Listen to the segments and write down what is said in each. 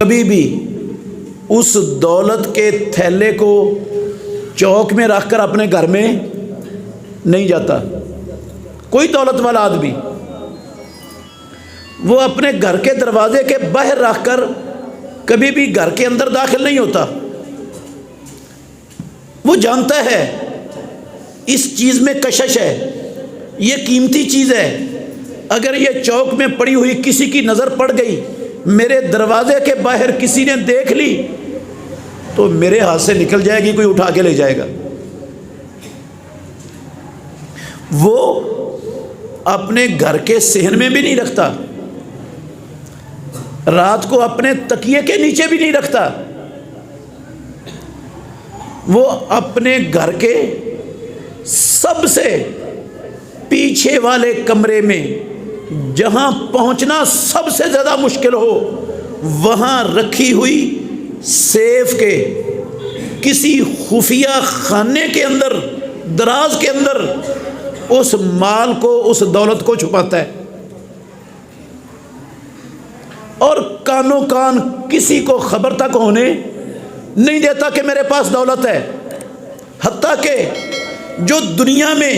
کبھی بھی اس دولت کے تھیلے کو چوک میں رکھ کر اپنے گھر میں نہیں جاتا۔ کوئی دولت والا آدمی وہ اپنے گھر کے دروازے کے باہر رکھ کر کبھی بھی گھر کے اندر داخل نہیں ہوتا۔ وہ جانتا ہے اس چیز میں کشش ہے، یہ قیمتی چیز ہے، اگر یہ چوک میں پڑی ہوئی کسی کی نظر پڑ گئی، میرے دروازے کے باہر کسی نے دیکھ لی تو میرے ہاتھ سے نکل جائے گی، کوئی اٹھا کے لے جائے گا۔ وہ اپنے گھر کے صحن میں بھی نہیں رکھتا، رات کو اپنے تکیے کے نیچے بھی نہیں رکھتا، وہ اپنے گھر کے سب سے پیچھے والے کمرے میں جہاں پہنچنا سب سے زیادہ مشکل ہو وہاں رکھی ہوئی سیف کے کسی خفیہ خانے کے اندر، دراز کے اندر اس مال کو، اس دولت کو چھپاتا ہے، اور کانوں کان کسی کو خبر تک ہونے نہیں دیتا کہ میرے پاس دولت ہے۔ حتیٰ کہ جو دنیا میں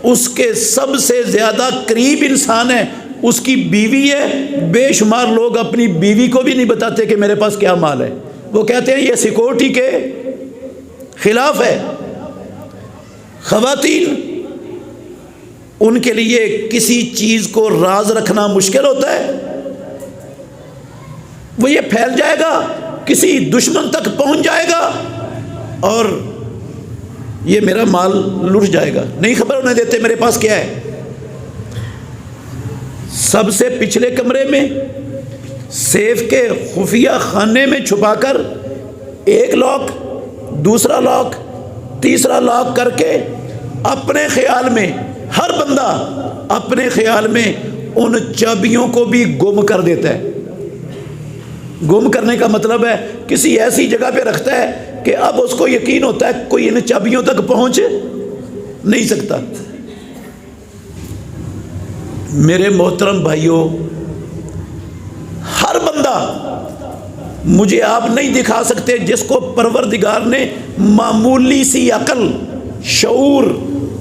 اس کے سب سے زیادہ قریب انسان ہے، اس کی بیوی ہے، بے شمار لوگ اپنی بیوی کو بھی نہیں بتاتے کہ میرے پاس کیا مال ہے، وہ کہتے ہیں یہ سیکورٹی کے خلاف ہے۔ خواتین، ان کے لیے کسی چیز کو راز رکھنا مشکل ہوتا ہے، وہ یہ پھیل جائے گا، کسی دشمن تک پہنچ جائے گا اور یہ میرا مال لٹ جائے گا، نہیں خبر ہونے دیتے میرے پاس کیا ہے۔ سب سے پچھلے کمرے میں سیف کے خفیہ خانے میں چھپا کر ایک لاک، دوسرا لاک، تیسرا لاک کر کے اپنے خیال میں، ہر بندہ اپنے خیال میں ان چابیوں کو بھی گم کر دیتا ہے۔ گم کرنے کا مطلب ہے کسی ایسی جگہ پہ رکھتا ہے کہ اب اس کو یقین ہوتا ہے کوئی ان چابیوں تک پہنچ نہیں سکتا۔ میرے محترم بھائیوں، ہر بندہ مجھے آپ نہیں دکھا سکتے جس کو پروردگار نے معمولی سی عقل، شعور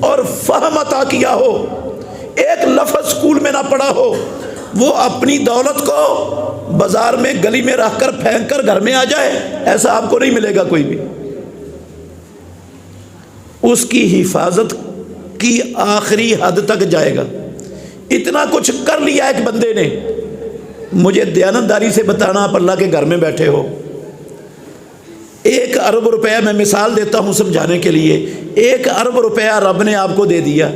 اور فہم عطا کیا ہو، ایک لفظ اسکول میں نہ پڑھا ہو، وہ اپنی دولت کو بازار میں گلی میں رکھ کر پھینک کر گھر میں آ جائے، ایسا آپ کو نہیں ملے گا کوئی بھی۔ اس کی حفاظت کی آخری حد تک جائے گا۔ اتنا کچھ کر لیا ایک بندے نے، مجھے دیانتداری سے بتانا، آپ اللہ کے گھر میں بیٹھے ہو، 1 ارب روپیہ، میں مثال دیتا ہوں سمجھانے کے لیے، 1 ارب روپیہ رب نے آپ کو دے دیا،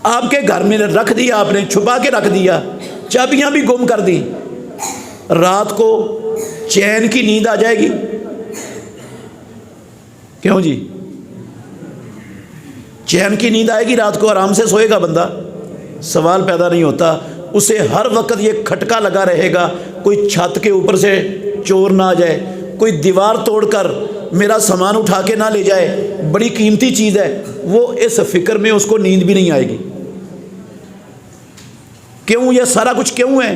آپ کے گھر میں رکھ دیا، آپ نے چھپا کے رکھ دیا، چابیاں بھی گم کر دی، رات کو چین کی نیند آ جائے گی؟ کیوں جی؟ چین کی نیند آئے گی، رات کو آرام سے سوئے گا بندہ؟ سوال پیدا نہیں ہوتا۔ اسے ہر وقت یہ کھٹکا لگا رہے گا کوئی چھت کے اوپر سے چور نہ آ جائے، کوئی دیوار توڑ کر میرا سامان اٹھا کے نہ لے جائے، بڑی قیمتی چیز ہے، وہ اس فکر میں اس کو نیند بھی نہیں آئے گی۔ کیوں؟ یہ سارا کچھ کیوں ہے؟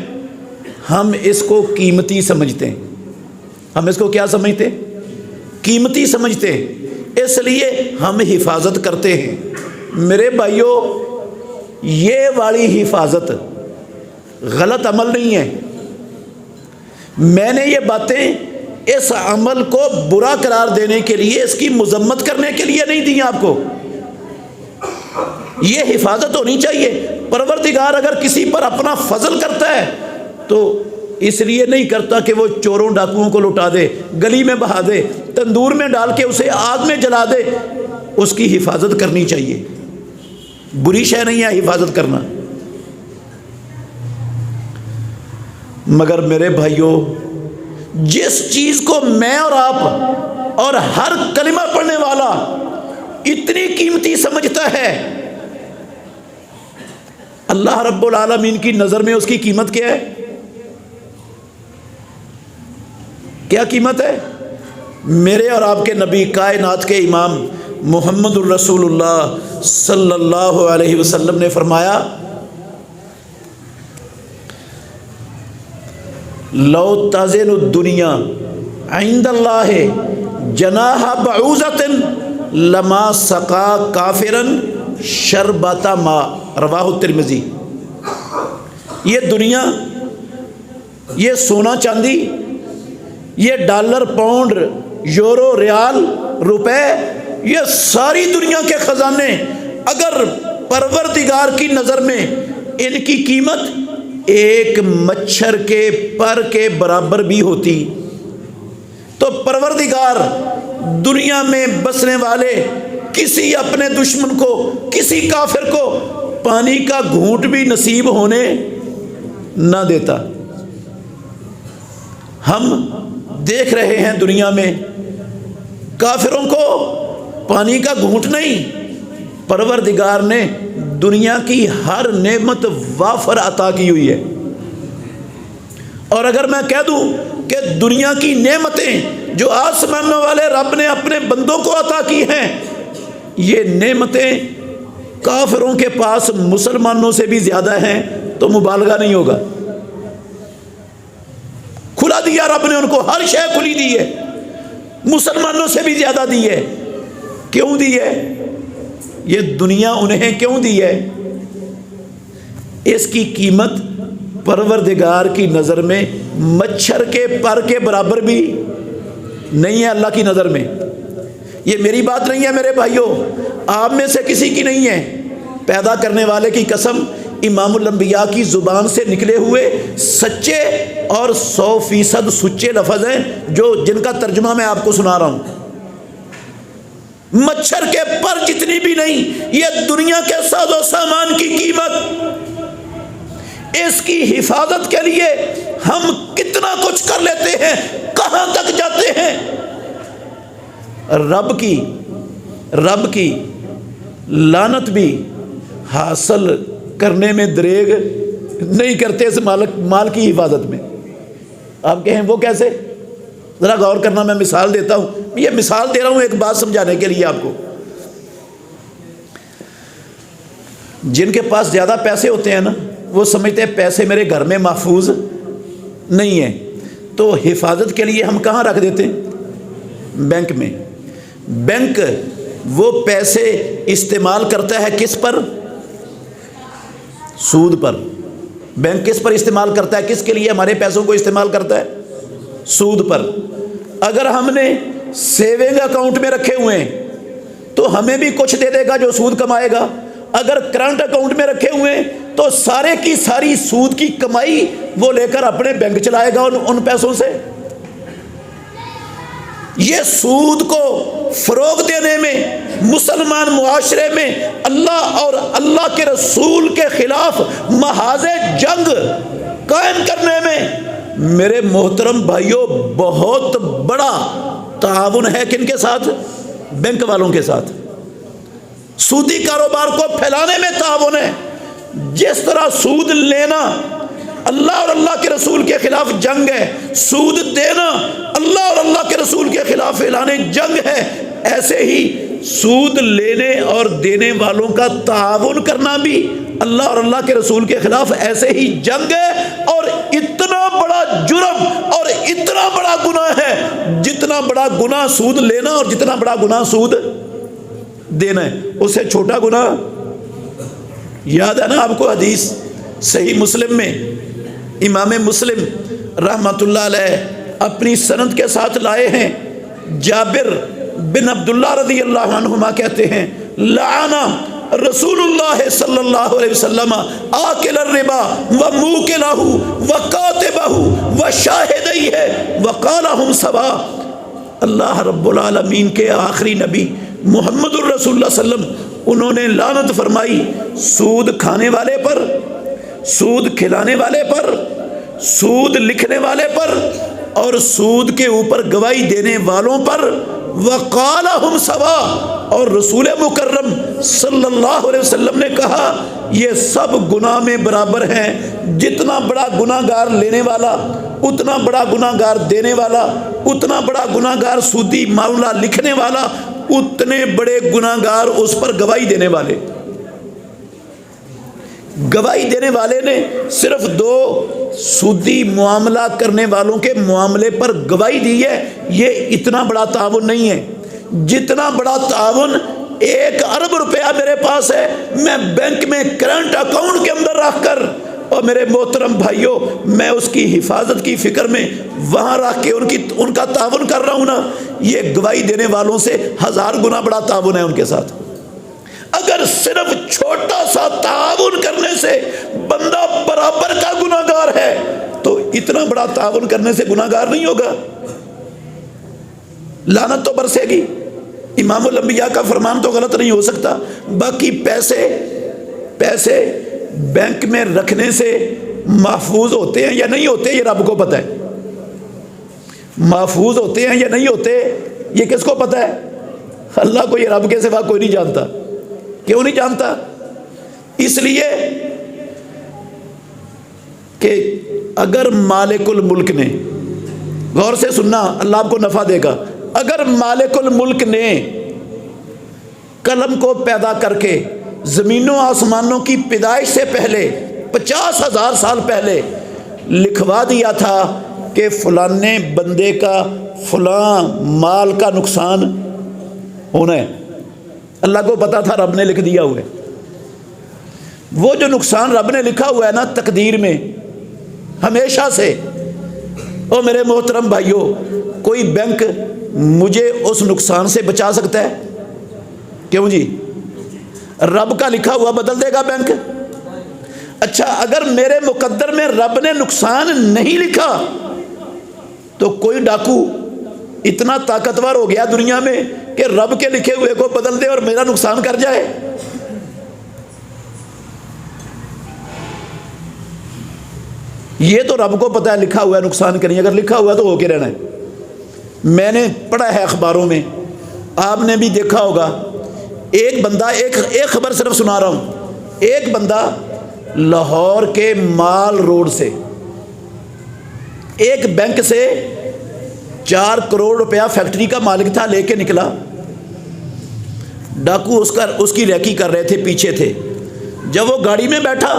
ہم اس کو قیمتی سمجھتے ہیں۔ ہم اس کو کیا سمجھتے ہیں؟ قیمتی سمجھتے ہیں، اس لیے ہم حفاظت کرتے ہیں۔ میرے بھائیوں، یہ والی حفاظت غلط عمل نہیں ہے۔ میں نے یہ باتیں اس عمل کو برا قرار دینے کے لیے، اس کی مذمت کرنے کے لیے نہیں دی آپ کو۔ یہ حفاظت ہونی چاہیے۔ پروردگار اگر کسی پر اپنا فضل کرتا ہے تو اس لیے نہیں کرتا کہ وہ چوروں ڈاکوؤں کو لٹا دے، گلی میں بہا دے، تندور میں ڈال کے اسے آگ میں جلا دے۔ اس کی حفاظت کرنی چاہیے، بری شے نہیں ہے حفاظت کرنا۔ مگر میرے بھائیوں، جس چیز کو میں اور آپ اور ہر کلمہ پڑھنے والا اتنی قیمتی سمجھتا ہے، اللہ رب العالمین کی نظر میں اس کی قیمت کیا ہے؟ کیا قیمت ہے؟ میرے اور آپ کے نبی، کائنات کے امام محمد الرسول اللہ صلی اللہ علیہ وسلم نے فرمایا، لو تزن الدنیا عند اللہ جناح بعوضۃ لما سقا کافرا شربۃ ماء، رواہ الترمذی۔ یہ دنیا، یہ سونا چاندی، یہ ڈالر، پاؤنڈ، یورو، ریال، روپے، یہ ساری دنیا کے خزانے اگر پروردگار کی نظر میں ان کی قیمت ایک مچھر کے پر کے برابر بھی ہوتی تو پروردگار دنیا میں بسنے والے کسی اپنے دشمن کو، کسی کافر کو پانی کا گھونٹ بھی نصیب ہونے نہ دیتا۔ ہم دیکھ رہے ہیں دنیا میں کافروں کو پانی کا گھونٹ نہیں، پروردگار نے دنیا کی ہر نعمت وافر عطا کی ہوئی ہے۔ اور اگر میں کہہ دوں کہ دنیا کی نعمتیں جو آسمانوں والے رب نے اپنے بندوں کو عطا کی ہیں، یہ نعمتیں کافروں کے پاس مسلمانوں سے بھی زیادہ ہیں تو مبالغہ نہیں ہوگا۔ کھلا دیا رب نے ان کو، ہر شے کھلی دی ہے، مسلمانوں سے بھی زیادہ دی ہے۔ کیوں دی ہے؟ یہ دنیا انہیں کیوں دی ہے؟ اس کی قیمت پروردگار کی نظر میں مچھر کے پر کے برابر بھی نہیں ہے اللہ کی نظر میں۔ یہ میری بات نہیں ہے میرے بھائیوں، آپ میں سے کسی کی نہیں ہے، پیدا کرنے والے کی قسم، امام الانبیاء کی زبان سے نکلے ہوئے سچے اور 100% سچے لفظ ہیں جن کا ترجمہ میں آپ کو سنا رہا ہوں۔ مچھر کے پر جتنی بھی نہیں، یہ دنیا کے ساز و سامان کی قیمت، اس کی حفاظت کے لیے ہم کتنا کچھ کر لیتے ہیں، کہاں تک جاتے ہیں۔ رب کی لعنت بھی حاصل کرنے میں دریغ نہیں کرتے اس مال کی حفاظت میں۔ آپ کہیں وہ کیسے؟ ذرا غور کرنا، میں مثال دیتا ہوں، یہ مثال دے رہا ہوں ایک بات سمجھانے کے لیے آپ کو۔ جن کے پاس زیادہ پیسے ہوتے ہیں نا، وہ سمجھتے ہیں پیسے میرے گھر میں محفوظ نہیں ہیں، تو حفاظت کے لیے ہم کہاں رکھ دیتے ہیں؟ بینک میں۔ بینک وہ پیسے استعمال کرتا ہے کس پر؟ سود پر۔ بینک کس پر استعمال کرتا ہے؟ کس کے لیے ہمارے پیسوں کو استعمال کرتا ہے؟ سود پر۔ اگر ہم نے سیونگ اکاؤنٹ میں رکھے ہوئے ہیں تو ہمیں بھی کچھ دے دے گا جو سود کمائے گا، اگر کرنٹ اکاؤنٹ میں رکھے ہوئے ہیں تو سارے کی ساری سود کی کمائی وہ لے کر اپنے بینک چلائے گا ان پیسوں سے۔ یہ سود کو فروغ دینے میں، مسلمان معاشرے میں اللہ اور اللہ کے رسول کے خلاف محاذ جنگ قائم کرنے میں میرے محترم بھائیوں بہت بڑا تعاون ہے۔ کن کے ساتھ؟ بینک والوں کے ساتھ۔ سودی کاروبار کو پھیلانے میں تعاون ہے۔ جس طرح سود لینا اللہ اور اللہ کے رسول کے خلاف جنگ ہے، سود دینا اللہ اور اللہ کے رسول کے خلاف اعلان جنگ ہے، ایسے ہی سود لینے اور دینے والوں کا تعاون کرنا بھی اللہ اور اللہ کے رسول کے خلاف ایسے ہی جنگ ہے۔ اور اتنا بڑا جرم اور اتنا بڑا گناہ ہے، جتنا بڑا گناہ سود لینا اور جتنا بڑا گناہ سود دینا ہے، اس سے چھوٹا گناہ یاد ہے نا آپ کو؟ حدیث صحیح مسلم میں امام مسلم رحمۃ اللہ علیہ اپنی سند کے ساتھ لائے ہیں، جابر بن عبداللہ رضی اللہ عنہما کہتے ہیں، لعن رسول اللہ صلی اللہ علیہ وسلم آکل الربا وموکلہ وکاتبہ وشاہدیہ وقالہم سوا۔ اللہ رب العالمین کے آخری نبی محمد الرسول اللہ صلی اللہ علیہ وسلم انہوں نے لعنت فرمائی سود کھانے والے پر، سود کھلانے والے پر، سود لکھنے والے پر اور سود کے اوپر گواہی دینے والوں پر۔ وقالہم سوا، اور رسول مکرم صلی اللہ علیہ وسلم نے کہا یہ سب گناہ میں برابر ہیں۔ جتنا بڑا گناہ گار لینے والا، اتنا بڑا گناہ گار دینے والا، اتنا بڑا گناہ گار سودی معاملہ لکھنے والا، اتنے بڑے گناہ گار اس پر گواہی دینے والے۔ گواہی دینے والے نے صرف 2 سودی معاملہ کرنے والوں کے معاملے پر گواہی دی ہے، یہ اتنا بڑا تعاون نہیں ہے جتنا بڑا تعاون 1 ارب روپیہ میرے پاس ہے، میں بینک میں کرنٹ اکاؤنٹ کے اندر رکھ کر، اور میرے محترم بھائیوں میں اس کی حفاظت کی فکر میں وہاں رکھ کے ان کا تعاون کر رہا ہوں نا، یہ گواہی دینے والوں سے 1000 گنا بڑا تعاون ہے ان کے ساتھ۔ اگر صرف چھوٹا سا تعاون کرنے سے بندہ برابر کا گناہگار ہے تو اتنا بڑا تعاون کرنے سے گناہگار نہیں ہوگا، لعنت تو برسے گی۔ امام الانبیاء کا فرمان تو غلط نہیں ہو سکتا۔ باقی پیسے بینک میں رکھنے سے محفوظ ہوتے ہیں یا نہیں ہوتے یہ رب کو پتہ ہے، محفوظ ہوتے ہیں یا نہیں ہوتے یہ کس کو پتہ ہے؟ اللہ کو، یہ رب کے سوا کوئی نہیں جانتا۔ کیوں نہیں جانتا؟ اس لیے کہ اگر مالک الملک نے، غور سے سننا اللہ آپ کو نفع دے گا، اگر مالک الملک نے قلم کو پیدا کر کے زمینوں آسمانوں کی پیدائش سے پہلے 50,000 سال پہلے لکھوا دیا تھا کہ فلانے بندے کا فلاں مال کا نقصان ہونا ہے، اللہ کو پتا تھا، رب نے لکھ دیا ہوا ہے۔ وہ جو نقصان رب نے لکھا ہوا ہے نا تقدیر میں ہمیشہ سے، اور میرے محترم بھائیوں کوئی بینک مجھے اس نقصان سے بچا سکتا ہے؟ کیوں جی؟ رب کا لکھا ہوا بدل دے گا بینک؟ اچھا اگر میرے مقدر میں رب نے نقصان نہیں لکھا تو کوئی ڈاکو اتنا طاقتور ہو گیا دنیا میں کہ رب کے لکھے ہوئے کو بدل دے اور میرا نقصان کر جائے؟ یہ تو رب کو پتہ ہے لکھا ہوا ہے نقصان کریں، اگر لکھا ہوا ہے تو ہو کے رہنا ہے۔ میں نے پڑھا ہے اخباروں میں، آپ نے بھی دیکھا ہوگا، ایک بندہ، ایک خبر صرف سنا رہا ہوں، ایک بندہ لاہور کے مال روڈ سے ایک بینک سے 4 کروڑ روپیہ فیکٹری کا مالک تھا لے کے نکلا، ڈاکو اس کی ریکی کر رہے تھے، پیچھے تھے، جب وہ گاڑی میں بیٹھا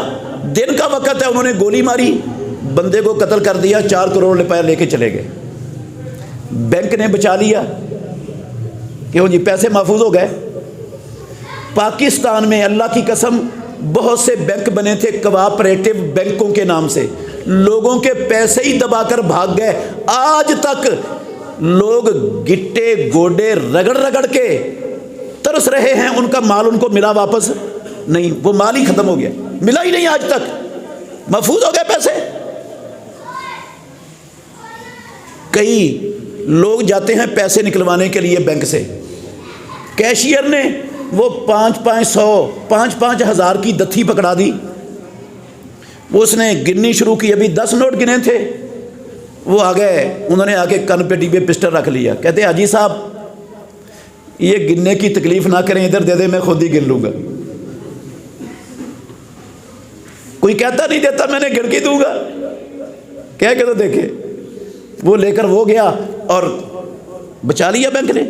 دن کا وقت ہے، انہوں نے گولی ماری، بندے کو قتل کر دیا، 4 کروڑ روپیہ لے کے چلے گئے۔ بینک نے بچا لیا، کیوں جی؟ پیسے محفوظ ہو گئے۔ پاکستان میں اللہ کی قسم بہت سے بینک بنے تھے کوآپریٹو بینکوں کے نام سے، لوگوں کے پیسے ہی دبا کر بھاگ گئے، آج تک لوگ گٹے گوڈے رگڑ رگڑ کے ترس رہے ہیں، ان کا مال ان کو ملا واپس نہیں، وہ مال ہی ختم ہو گیا، ملا ہی نہیں آج تک، محفوظ ہو گئے پیسے۔ کئی لوگ جاتے ہیں پیسے نکلوانے کے لیے بینک سے، کیشیئر نے وہ 5-5 ہزار کی دتھی پکڑا دی، اس نے گننی شروع کی، ابھی 10 نوٹ گنے تھے، وہ آ گئے، انہوں نے آ کے کن پیٹی پہ پسٹل رکھ لیا، کہتے ہیں حاجی صاحب یہ گننے کی تکلیف نہ کریں، ادھر دے دے میں خود ہی گن لوں گا۔ کوئی کہتا نہیں دیتا میں نے گن کے دوں گا، کہہ کے تو دیکھے، وہ لے کر وہ گیا اور بچا لیا بینک نے۔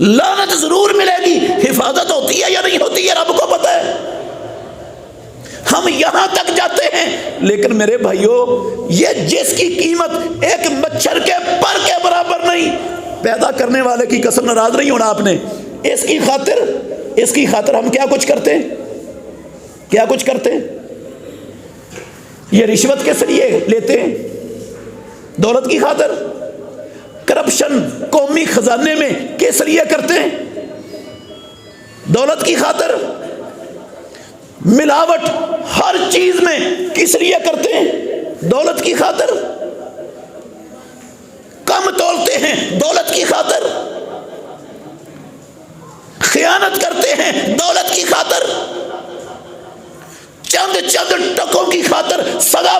لعنت ضرور ملے گی، حفاظت ہوتی ہے یا نہیں ہوتی ہے رب کو پتہ ہے۔ ہم یہاں تک جاتے ہیں، لیکن میرے بھائیوں یہ جس کی قیمت ایک مچھر کے پر کے برابر نہیں، پیدا کرنے والے کی قسم ناراض نہیں ہونا آپ نے، اس کی خاطر ہم کیا کچھ کرتے ہیں، کیا کچھ کرتے ہیں؟ یہ رشوت کس لیے لیتے ہیں؟ دولت کی خاطر۔ کرپشن قومی خزانے میں کس لیے کرتے ہیں؟ دولت کی خاطر۔ ملاوٹ ہر چیز میں کس لیے کرتے ہیں؟ دولت کی خاطر۔ کم تولتے ہیں دولت کی خاطر، خیانت کرتے ہیں دولت کی خاطر، چند ٹکوں کی خاطر سگے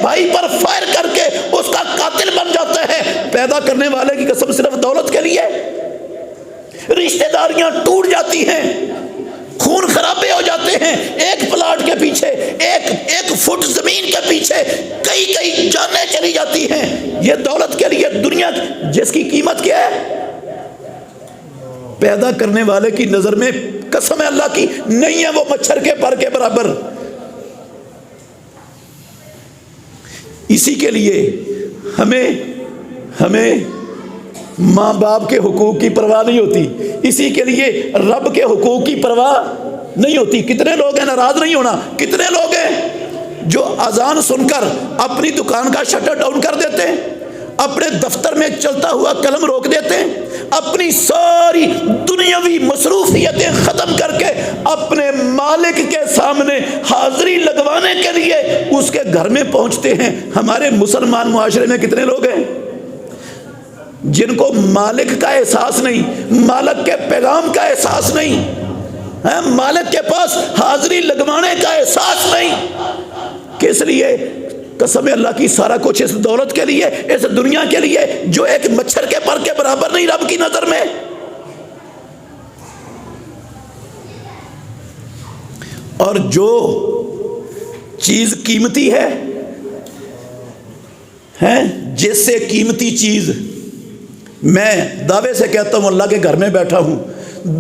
بھائی پر فائر کر کے اس کا قاتل بن جاتا ہے، پیدا کرنے والے کی قسم صرف دولت کے لیے۔ رشتہ داریاں ٹوٹ جاتی ہیں، خون خرابے ہو جاتے ہیں، ایک پلاٹ کے پیچھے، ایک فٹ زمین کے پیچھے کئی جانیں چلی جاتی ہیں، یہ دولت کے لیے۔ دنیا جس کی قیمت کیا ہے؟ پیدا کرنے والے کی نظر میں قسم ہے اللہ کی نہیں ہے وہ مچھر کے پر کے برابر۔ اسی کے لیے ہمیں ماں باپ کے حقوق کی پرواہ نہیں ہوتی، اسی کے لیے رب کے حقوق کی پرواہ نہیں ہوتی۔ کتنے لوگ ہیں، ناراض نہیں ہونا، کتنے لوگ ہیں جو اذان سن کر اپنی دکان کا شٹر ڈاؤن کر دیتے ہیں، اپنے دفتر میں چلتا ہوا قلم روک دیتے ہیں، اپنی ساری دنیاوی مصروفیتیں ختم کر کے اپنے مالک کے سامنے حاضری لگوانے کے لیے اس کے گھر میں پہنچتے ہیں۔ ہمارے مسلمان معاشرے میں کتنے لوگ ہیں جن کو مالک کا احساس نہیں، مالک کے پیغام کا احساس نہیں، مالک کے پاس حاضری لگوانے کا احساس نہیں۔ کس لیے؟ قسم اللہ کی، سارا کچھ اس دولت کے لیے، اس دنیا کے لیے جو ایک مچھر کے پر کے برابر نہیں رب کی نظر میں۔ اور جو چیز قیمتی ہے جس سے قیمتی چیز، میں دعوے سے کہتا ہوں اللہ کے گھر میں بیٹھا ہوں،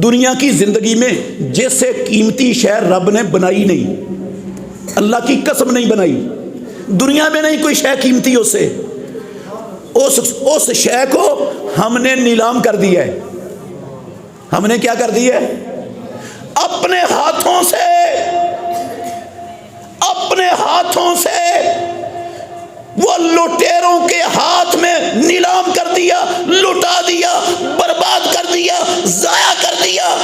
دنیا کی زندگی میں جس سے قیمتی شے رب نے بنائی نہیں، اللہ کی قسم نہیں بنائی، دنیا میں نہیں کوئی شے قیمتی اس سے، اس شے کو ہم نے نیلام کر دیا ہے۔ ہم نے کیا کر دیا ہے؟ اپنے ہاتھوں سے وہ لٹیروں کے ہاتھ میں نیلام کر دیا، لٹا دیا، برباد کر دیا، ضائع کر دیا۔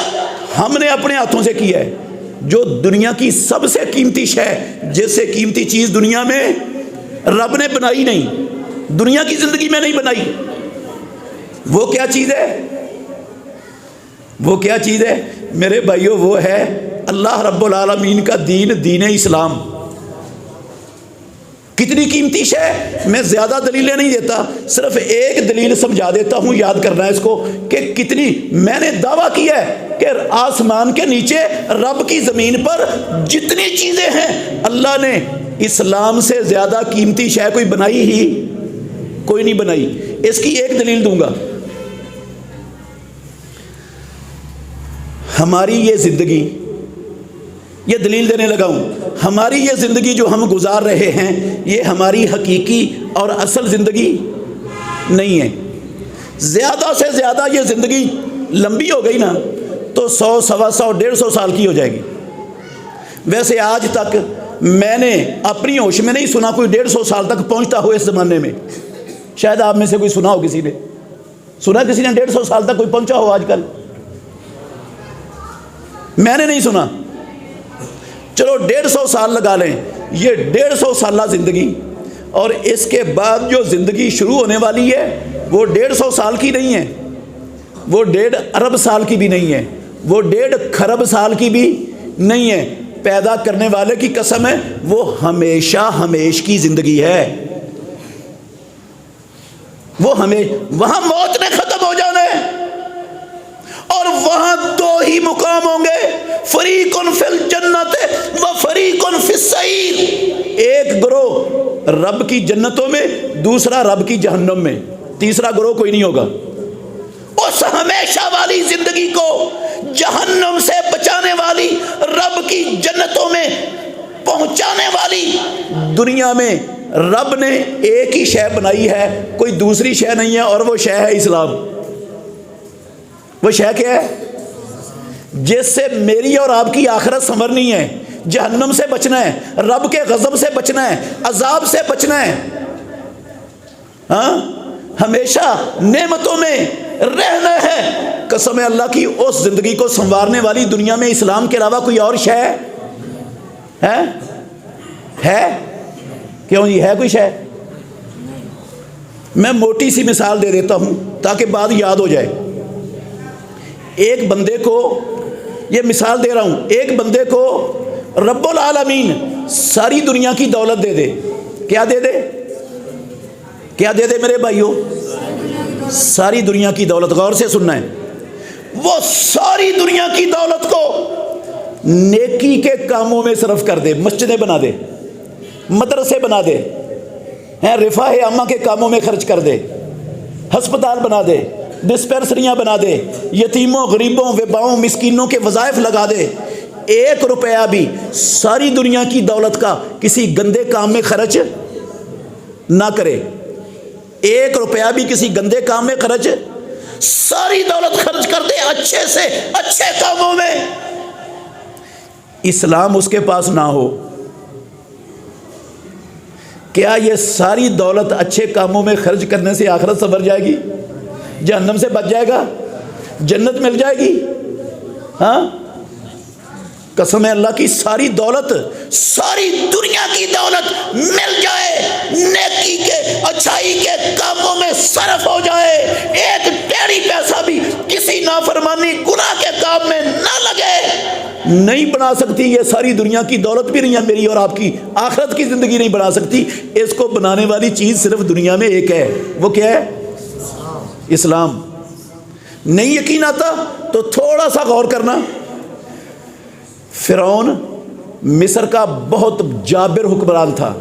ہم نے اپنے ہاتھوں سے کیا ہے جو دنیا کی سب سے قیمتی شے، جس سے قیمتی چیز دنیا میں رب نے بنائی نہیں، دنیا کی زندگی میں نہیں بنائی۔ وہ کیا چیز ہے؟ وہ کیا چیز ہے میرے بھائیو؟ وہ ہے اللہ رب العالمین کا دین، دین اسلام۔ کتنی قیمتی شے، میں زیادہ دلیلیں نہیں دیتا، صرف ایک دلیل سمجھا دیتا ہوں، یاد کرنا ہے اس کو، کہ کتنی، میں نے دعویٰ کیا ہے کہ آسمان کے نیچے رب کی زمین پر جتنی چیزیں ہیں اللہ نے اسلام سے زیادہ قیمتی شے کوئی بنائی ہی کوئی نہیں بنائی۔ اس کی ایک دلیل دوں گا، ہماری یہ زندگی، یہ دلیل دینے لگا ہوں، ہماری یہ زندگی جو ہم گزار رہے ہیں یہ ہماری حقیقی اور اصل زندگی نہیں ہے۔ زیادہ سے زیادہ یہ زندگی لمبی ہو گئی نا تو 100، 125، 150 سال کی ہو جائے گی۔ ویسے آج تک میں نے اپنی ہوش میں نہیں سنا کوئی 150 سال تک پہنچتا ہو اس زمانے میں۔ شاید آپ میں سے کوئی سنا ہو، کسی نے سنا کسی نے 150 سال تک کوئی پہنچا ہو آج کل؟ میں نے نہیں سنا۔ چلو 150 سال لگا لیں، یہ 150 سالہ زندگی، اور اس کے بعد جو زندگی شروع ہونے والی ہے وہ 150 سال کی نہیں ہے، وہ 1.5 ارب سال کی بھی نہیں ہے، وہ 1.5 خرب سال کی بھی نہیں ہے۔ پیدا کرنے والے کی قسم ہے وہ ہمیشہ ہمیش کی زندگی ہے۔ وہ وہاں موت نے ختم ہو جانا ہے، اور وہاں 2 ہی مقام ہوں گے، فریق فی الجنت و فریق فی السعیر۔ ایک گروہ رب کی جنتوں میں، دوسرا رب کی جہنم میں، تیسرا گروہ کوئی نہیں ہوگا۔ اس ہمیشہ والی زندگی کو جہنم سے بچانے والی، رب کی جنتوں میں پہنچانے والی دنیا میں رب نے ایک ہی شے بنائی ہے، کوئی دوسری شے نہیں ہے، اور وہ شے ہے اسلام۔ وہ شے کیا ہے؟ جس سے میری اور آپ کی آخرت سنورنی ہے، جہنم سے بچنا ہے، رب کے غضب سے بچنا ہے، عذاب سے بچنا ہے، ہمیشہ نعمتوں میں رہنا ہے۔ قسم اللہ کی، اس زندگی کو سنوارنے والی دنیا میں اسلام کے علاوہ کوئی اور شے ہے؟ کیوں جی، ہے کوئی شے؟ میں موٹی سی مثال دے دیتا ہوں تاکہ بات یاد ہو جائے۔ ایک بندے کو، یہ مثال دے رہا ہوں، ایک بندے کو رب العالمین ساری دنیا کی دولت دے دے، کیا دے دے؟ کیا دے دے میرے بھائیوں؟ ساری دنیا کی دولت۔ غور سے سننا ہے، وہ ساری دنیا کی دولت کو نیکی کے کاموں میں صرف کر دے، مسجدیں بنا دے، مدرسے بنا دے، رفاہ عامہ کے کاموں میں خرچ کر دے، ہسپتال بنا دے، ڈسپینسریاں بنا دے، یتیموں، غریبوں، وباؤں، مسکینوں کے وظائف لگا دے، 1 روپیہ بھی ساری دنیا کی دولت کا کسی گندے کام میں خرچ نہ کرے. 1 روپیہ بھی کسی گندے کام میں خرچ، ساری دولت خرچ کر دے اچھے سے اچھے کاموں میں، اسلام اس کے پاس نہ ہو، کیا یہ ساری دولت اچھے کاموں میں خرچ کرنے سے آخرت سنور جائے گی؟ جہنم سے بچ جائے گا؟ جنت مل جائے گی؟ ہاں، قسم ہے اللہ کی، ساری دولت، ساری دنیا کی دولت مل جائے، نیکی کے اچھائی کے کاموں میں صرف ہو جائے، 1 ٹیڑی پیسہ بھی کسی نافرمانی گناہ کے کام میں نہ لگے، نہیں بنا سکتی یہ ساری دنیا کی دولت بھی نہیں ہے میری اور آپ کی، آخرت کی زندگی نہیں بنا سکتی. اس کو بنانے والی چیز صرف دنیا میں ایک ہے، وہ کیا ہے؟ اسلام. نہیں یقین آتا تو تھوڑا سا غور کرنا. فرعون مصر کا بہت جابر حکمران تھا،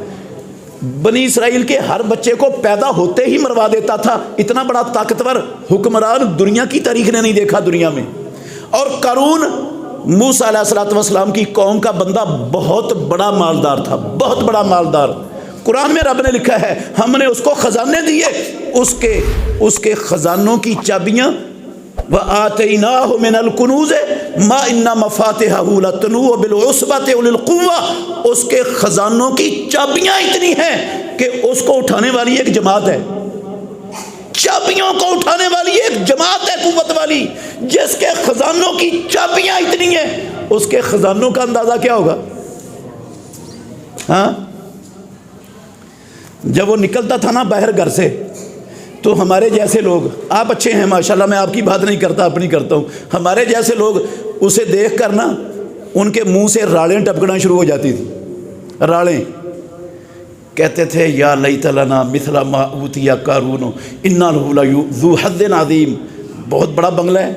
بنی اسرائیل کے ہر بچے کو پیدا ہوتے ہی مروا دیتا تھا. اتنا بڑا طاقتور حکمران دنیا کی تاریخ نے نہیں دیکھا دنیا میں. اور قارون موسیٰ علیہ السلام کی قوم کا بندہ بہت بڑا مالدار تھا، بہت بڑا مالدار. قرآن میں رب نے لکھا ہے ہم نے اس کو خزانے دیے، اس کے خزانوں کی چابیاں وَآتَيْنَاهُ مِنَ الْكُنُوزِ مَا إِنَّ مَفَاتِحَهُ لَتَنُوءُ بِالْعُصْبَةِ أُولِي الْقُوَّةِ. اس کے خزانوں کی چابیاں اتنی ہیں کہ اس کو اٹھانے والی ایک جماعت ہے، چابیوں کو اٹھانے والی ایک جماعت ہے قوت والی. جس کے خزانوں کی چابیاں اتنی ہیں، اس کے خزانوں کا اندازہ کیا ہوگا؟ ہاں، جب وہ نکلتا تھا نا باہر گھر سے، تو ہمارے جیسے لوگ، آپ اچھے ہیں ماشاءاللہ، میں آپ کی بات نہیں کرتا، اپنی کرتا ہوں، ہمارے جیسے لوگ اسے دیکھ کر نا ان کے منہ سے راڑیں ٹپکنا شروع ہو جاتی تھی. راڑیں. کہتے تھے یا لیت لنا مثل ما اوتی قارون انا لہ ذو حظ عظیم. بہت بڑا بنگلہ ہے،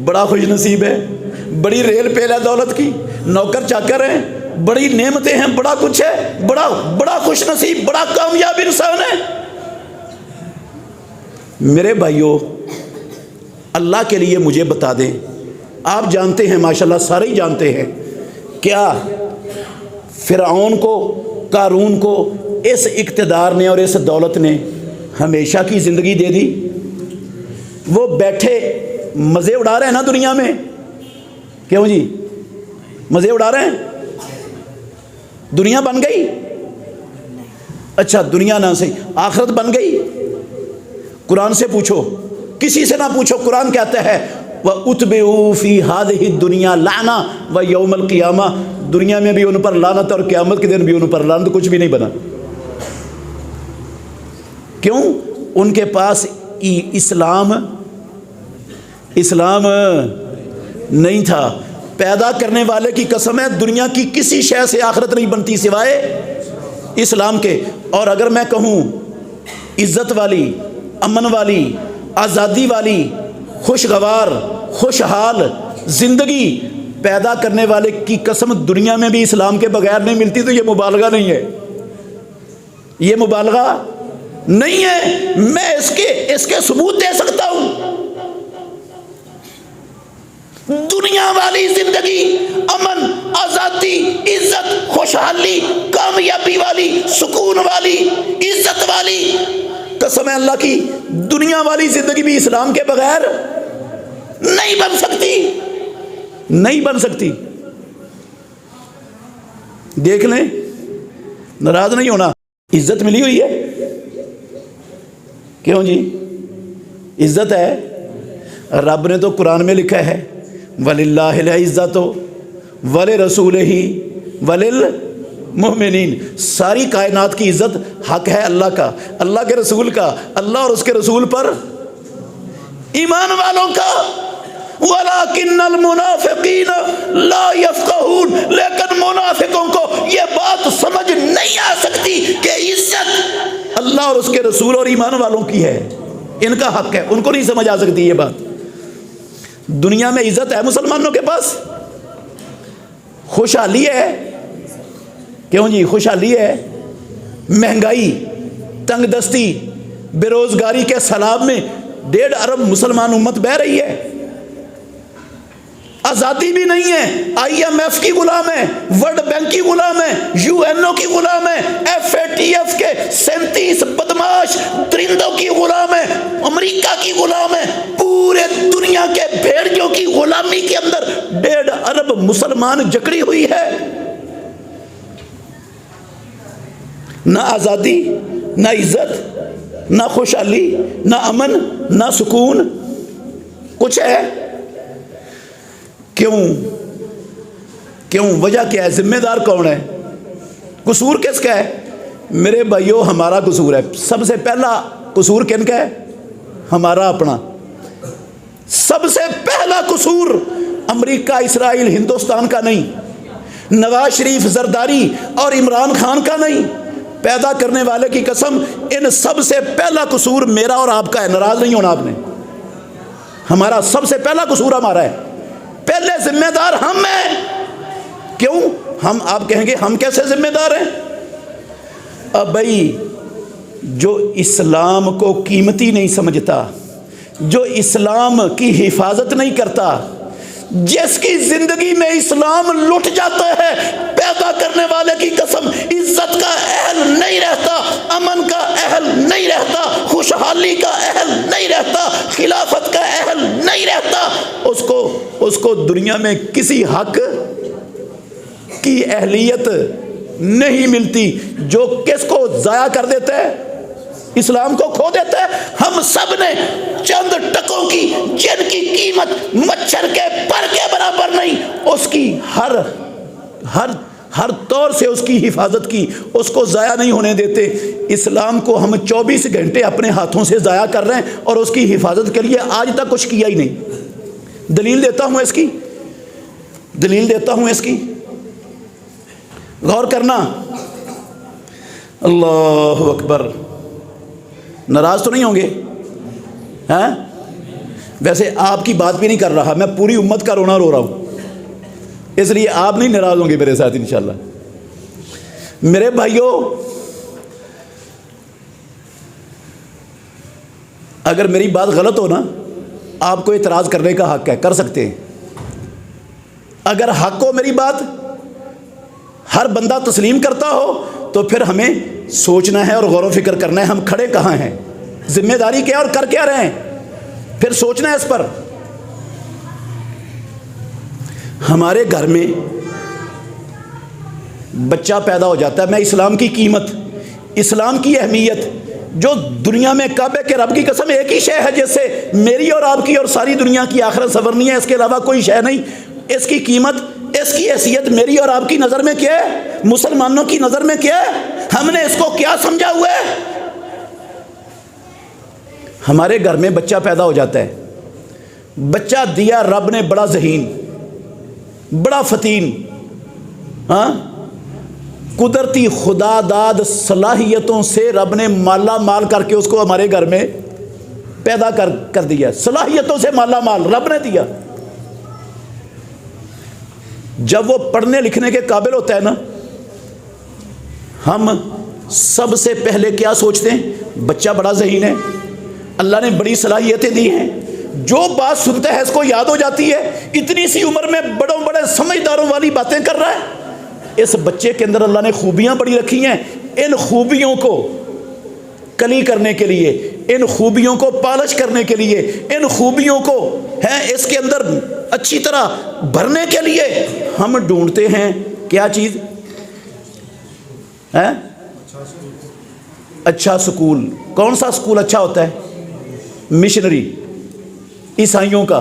بڑا خوش نصیب ہے، بڑی ریل پیل ہے دولت کی، نوکر چاکر ہیں، بڑی نعمتیں ہیں، بڑا کچھ ہے، بڑا خوش نصیب، بڑا کامیاب انسان ہے. میرے بھائیوں، اللہ کے لیے مجھے بتا دیں، آپ جانتے ہیں ماشاءاللہ سارے ہی جانتے ہیں، کیا فرعون کو، قارون کو اس اقتدار نے اور اس دولت نے ہمیشہ کی زندگی دے دی؟ وہ بیٹھے مزے اڑا رہے ہیں نا دنیا میں، کیوں جی مزے اڑا رہے ہیں؟ دنیا بن گئی؟ اچھا دنیا نہ صحیح، آخرت بن گئی؟ قرآن سے پوچھو، کسی سے نہ پوچھو. قرآن کہتا ہے وَأُتْبِعُوا فِي هَذِهِ الدُّنْيَا لَعْنَةً وَيَوْمَ الْقِيَامَةِ. دنیا میں بھی ان پر لعنت اور قیامت کے دن بھی ان پر لعنت. کچھ بھی نہیں بنا. کیوں؟ ان کے پاس اسلام نہیں تھا. پیدا کرنے والے کی قسم ہے دنیا کی کسی شے سے آخرت نہیں بنتی سوائے اسلام کے. اور اگر میں کہوں عزت والی، امن والی، آزادی والی، خوشگوار، خوشحال زندگی پیدا کرنے والے کی قسم دنیا میں بھی اسلام کے بغیر نہیں ملتی، تو یہ مبالغہ نہیں ہے، یہ مبالغہ نہیں ہے. میں اس کے ثبوت دے سکتا ہوں. دنیا والی زندگی، امن، آزادی، عزت، خوشحالی، کامیابی والی، سکون والی، عزت والی، قسم ہے اللہ کی دنیا والی زندگی بھی اسلام کے بغیر نہیں بن سکتی، نہیں بن سکتی. دیکھ لیں، ناراض نہیں ہونا. عزت ملی ہوئی ہے، کیوں جی عزت ہے. رب نے تو قرآن میں لکھا ہے وَلِلَّهِ الْعِزَّةُ وَلِرَسُولِهِ وَلِلْمُؤْمِنِينَ. ساری کائنات کی عزت حق ہے اللہ کا، اللہ کے رسول کا، اللہ اور اس کے رسول پر ایمان والوں کا. وَلَكِنَّ الْمُنَافِقِينَ لَا يَفْقَهُونَ. لیکن منافقوں کو یہ بات سمجھ نہیں آ سکتی کہ عزت اللہ اور اس کے رسول اور ایمان والوں کی ہے، ان کا حق ہے. ان کو نہیں سمجھ آ سکتی یہ بات. دنیا میں عزت ہے مسلمانوں کے پاس، خوشحالی ہے، کیوں جی خوشحالی ہے. مہنگائی، تنگ دستی، بے روزگاری کے سیلاب میں 1.5 ارب مسلمان امت بہہ رہی ہے. آزادی بھی نہیں ہے، IMF کی غلام ہے، ورلڈ بینک کی غلام ہے، UNO کی غلام ہے، FATF کے 37 بدماش درندوں کی غلام ہے، امریکہ کی غلام ہے، پورے دنیا کے بھیڑیوں کی غلامی کے اندر 1.5 ارب مسلمان جکڑی ہوئی ہے۔ نہ آزادی، نہ عزت، نہ خوشحالی، نہ امن، نہ سکون، کچھ ہے؟ کیوں وجہ کیا ہے؟ ذمہ دار کون ہے؟ قصور کس کا ہے؟ میرے بھائیو، ہمارا قصور ہے۔ سب سے پہلا قصور کن کا ہے؟ ہمارا اپنا۔ سب سے پہلا قصور امریکہ، اسرائیل، ہندوستان کا نہیں، نواز شریف، زرداری اور عمران خان کا نہیں، پیدا کرنے والے کی قسم ان سب سے پہلا قصور میرا اور آپ کا ہے۔ ناراض نہیں ہونا آپ نے، ہمارا سب سے پہلا قصور ہمارا ہے، پہلے ذمہ دار ہم ہیں۔ کیوں ہم؟ آپ کہیں گے ہم کیسے ذمہ دار ہیں؟ اب بھائی، جو اسلام کو قیمتی نہیں سمجھتا، جو اسلام کی حفاظت نہیں کرتا، جس کی زندگی میں اسلام لٹ جاتا ہے، پیدا کرنے والے کی قسم عزت کا اہل نہیں رہتا، امن کا اہل نہیں رہتا، خوشحالی کا اہل نہیں رہتا، خلافت کا اہل نہیں رہتا، اس کو دنیا میں کسی حق کی اہلیت نہیں ملتی۔ جو کس کو ضائع کر دیتا ہے؟ اسلام کو کھو دیتا ہے۔ ہم سب نے چند ٹکوں کی، جن کی قیمت مچھر کے پر کے برابر نہیں، اس کی ہر طور سے اس کی حفاظت کی، اس کو ضائع نہیں ہونے دیتے۔ اسلام کو ہم 24 گھنٹے اپنے ہاتھوں سے ضائع کر رہے ہیں اور اس کی حفاظت کے لیے آج تک کچھ کیا ہی نہیں۔ دلیل دیتا ہوں اس کی، غور کرنا۔ اللہ اکبر، ناراض تو نہیں ہوں گے؟ ہاں، ویسے آپ کی بات بھی نہیں کر رہا، میں پوری امت کا رونا رو رہا ہوں، اس لیے آپ نہیں ناراض ہوں گے میرے ساتھ انشاءاللہ۔ میرے بھائیوں، اگر میری بات غلط ہو نا، آپ کو اعتراض کرنے کا حق ہے، کر سکتے ہیں۔ اگر حق ہو میری بات، ہر بندہ تسلیم کرتا ہو، تو پھر ہمیں سوچنا ہے اور غور و فکر کرنا ہے ہم کھڑے کہاں ہیں، ذمہ داری کیا اور کر کیا رہے ہیں، پھر سوچنا ہے اس پر۔ ہمارے گھر میں بچہ پیدا ہو جاتا ہے، میں اسلام کی قیمت، اسلام کی اہمیت، جو دنیا میں کعبے کے رب کی قسم ایک ہی شے ہے جس سے میری اور آپ کی اور ساری دنیا کی آخرت سنورنی ہے، اس کے علاوہ کوئی شے نہیں۔ اس کی قیمت، اس کی حیثیت میری اور آپ کی نظر میں کیا ہے؟ مسلمانوں کی نظر میں کیا ہے؟ ہم نے اس کو کیا سمجھا ہوا ہے؟ ہمارے گھر میں بچہ پیدا ہو جاتا ہے، بچہ دیا رب نے بڑا ذہین، بڑا فتین، ہاں، قدرتی خدا داد صلاحیتوں سے رب نے مالا مال کر کے اس کو ہمارے گھر میں پیدا کر دیا، صلاحیتوں سے مالا مال رب نے دیا۔ جب وہ پڑھنے لکھنے کے قابل ہوتا ہے نا، ہم سب سے پہلے کیا سوچتے ہیں؟ بچہ بڑا ذہین ہے، اللہ نے بڑی صلاحیتیں دی ہیں، جو بات سنتا ہے اس کو یاد ہو جاتی ہے، اتنی سی عمر میں بڑے سمجھداروں والی باتیں کر رہا ہے۔ اس بچے کے اندر اللہ نے خوبیاں بڑی رکھی ہیں، ان خوبیوں کو کلی کرنے کے لیے، ان خوبیوں کو پالش کرنے کے لیے، ان خوبیوں کو اس کے اندر اچھی طرح بھرنے کے لیے ہم ڈھونڈتے ہیں کیا چیز ہے؟ اچھا سکول۔ کون سا سکول اچھا ہوتا ہے؟ مشنری، عیسائیوں کا،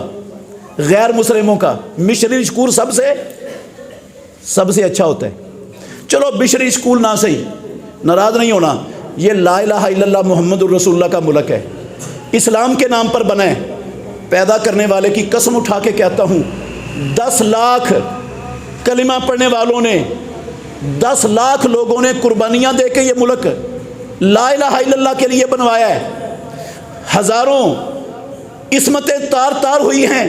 غیر مسلموں کا مشنری سکول سب سے اچھا ہوتا ہے۔ چلو مشنری سکول نہ صحیح، ناراض نہیں ہونا، یہ لا الہ الا اللہ محمد الرسول اللہ کا ملک ہے، اسلام کے نام پر بنا ہے۔ پیدا کرنے والے کی قسم اٹھا کے کہتا ہوں، 10 لاکھ کلمہ پڑھنے والوں نے، 10 لاکھ لوگوں نے قربانیاں دے کے یہ ملک لا الہ الا اللہ کے لیے بنوایا ہے۔ ہزاروں عصمتیں تار ہوئی ہیں،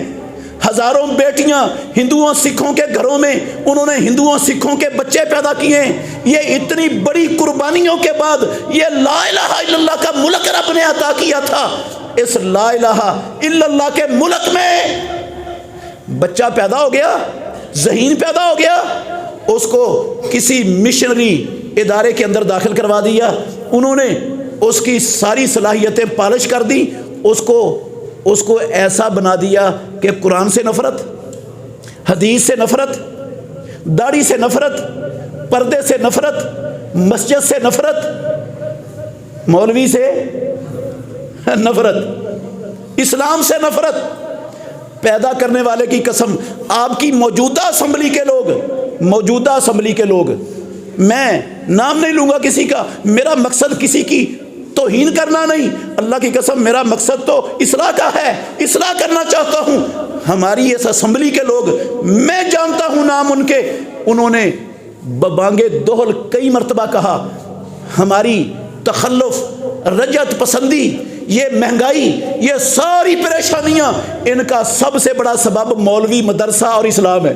ہزاروں بیٹیاں ہندوؤں سکھوں کے گھروں میں انہوں نے ہندوؤں سکھوں کے بچے پیدا کیے ہیں۔ یہ اتنی بڑی قربانیوں کے بعد یہ لا الہ الا اللہ کا ملک رب نے عطا کیا تھا۔ اس لا الہ الا اللہ کے ملک میں بچہ پیدا ہو گیا، ذہین پیدا ہو گیا، اس کو کسی مشنری ادارے کے اندر داخل کروا دیا، انہوں نے اس کی ساری صلاحیتیں پالش کر دی، اس کو ایسا بنا دیا کہ قرآن سے نفرت، حدیث سے نفرت، داڑھی سے نفرت، پردے سے نفرت، مسجد سے نفرت، مولوی سے نفرت، اسلام سے نفرت، پیدا کرنے والے کی قسم آپ کی موجودہ اسمبلی کے لوگ، میں نام نہیں لوں گا کسی کا، میرا مقصد کسی کی توہین کرنا نہیں، اللہ کی قسم میرا مقصد تو اصلاح کا ہے، اصلاح کرنا چاہتا ہوں۔ ہماری اس اسمبلی کے لوگ، میں جانتا ہوں نام ان کے، انہوں نے ببانگے دوہل کئی مرتبہ کہا ہماری تخلف، رجعت پسندی، یہ مہنگائی، یہ ساری پریشانیاں، ان کا سب سے بڑا سبب مولوی، مدرسہ اور اسلام ہے۔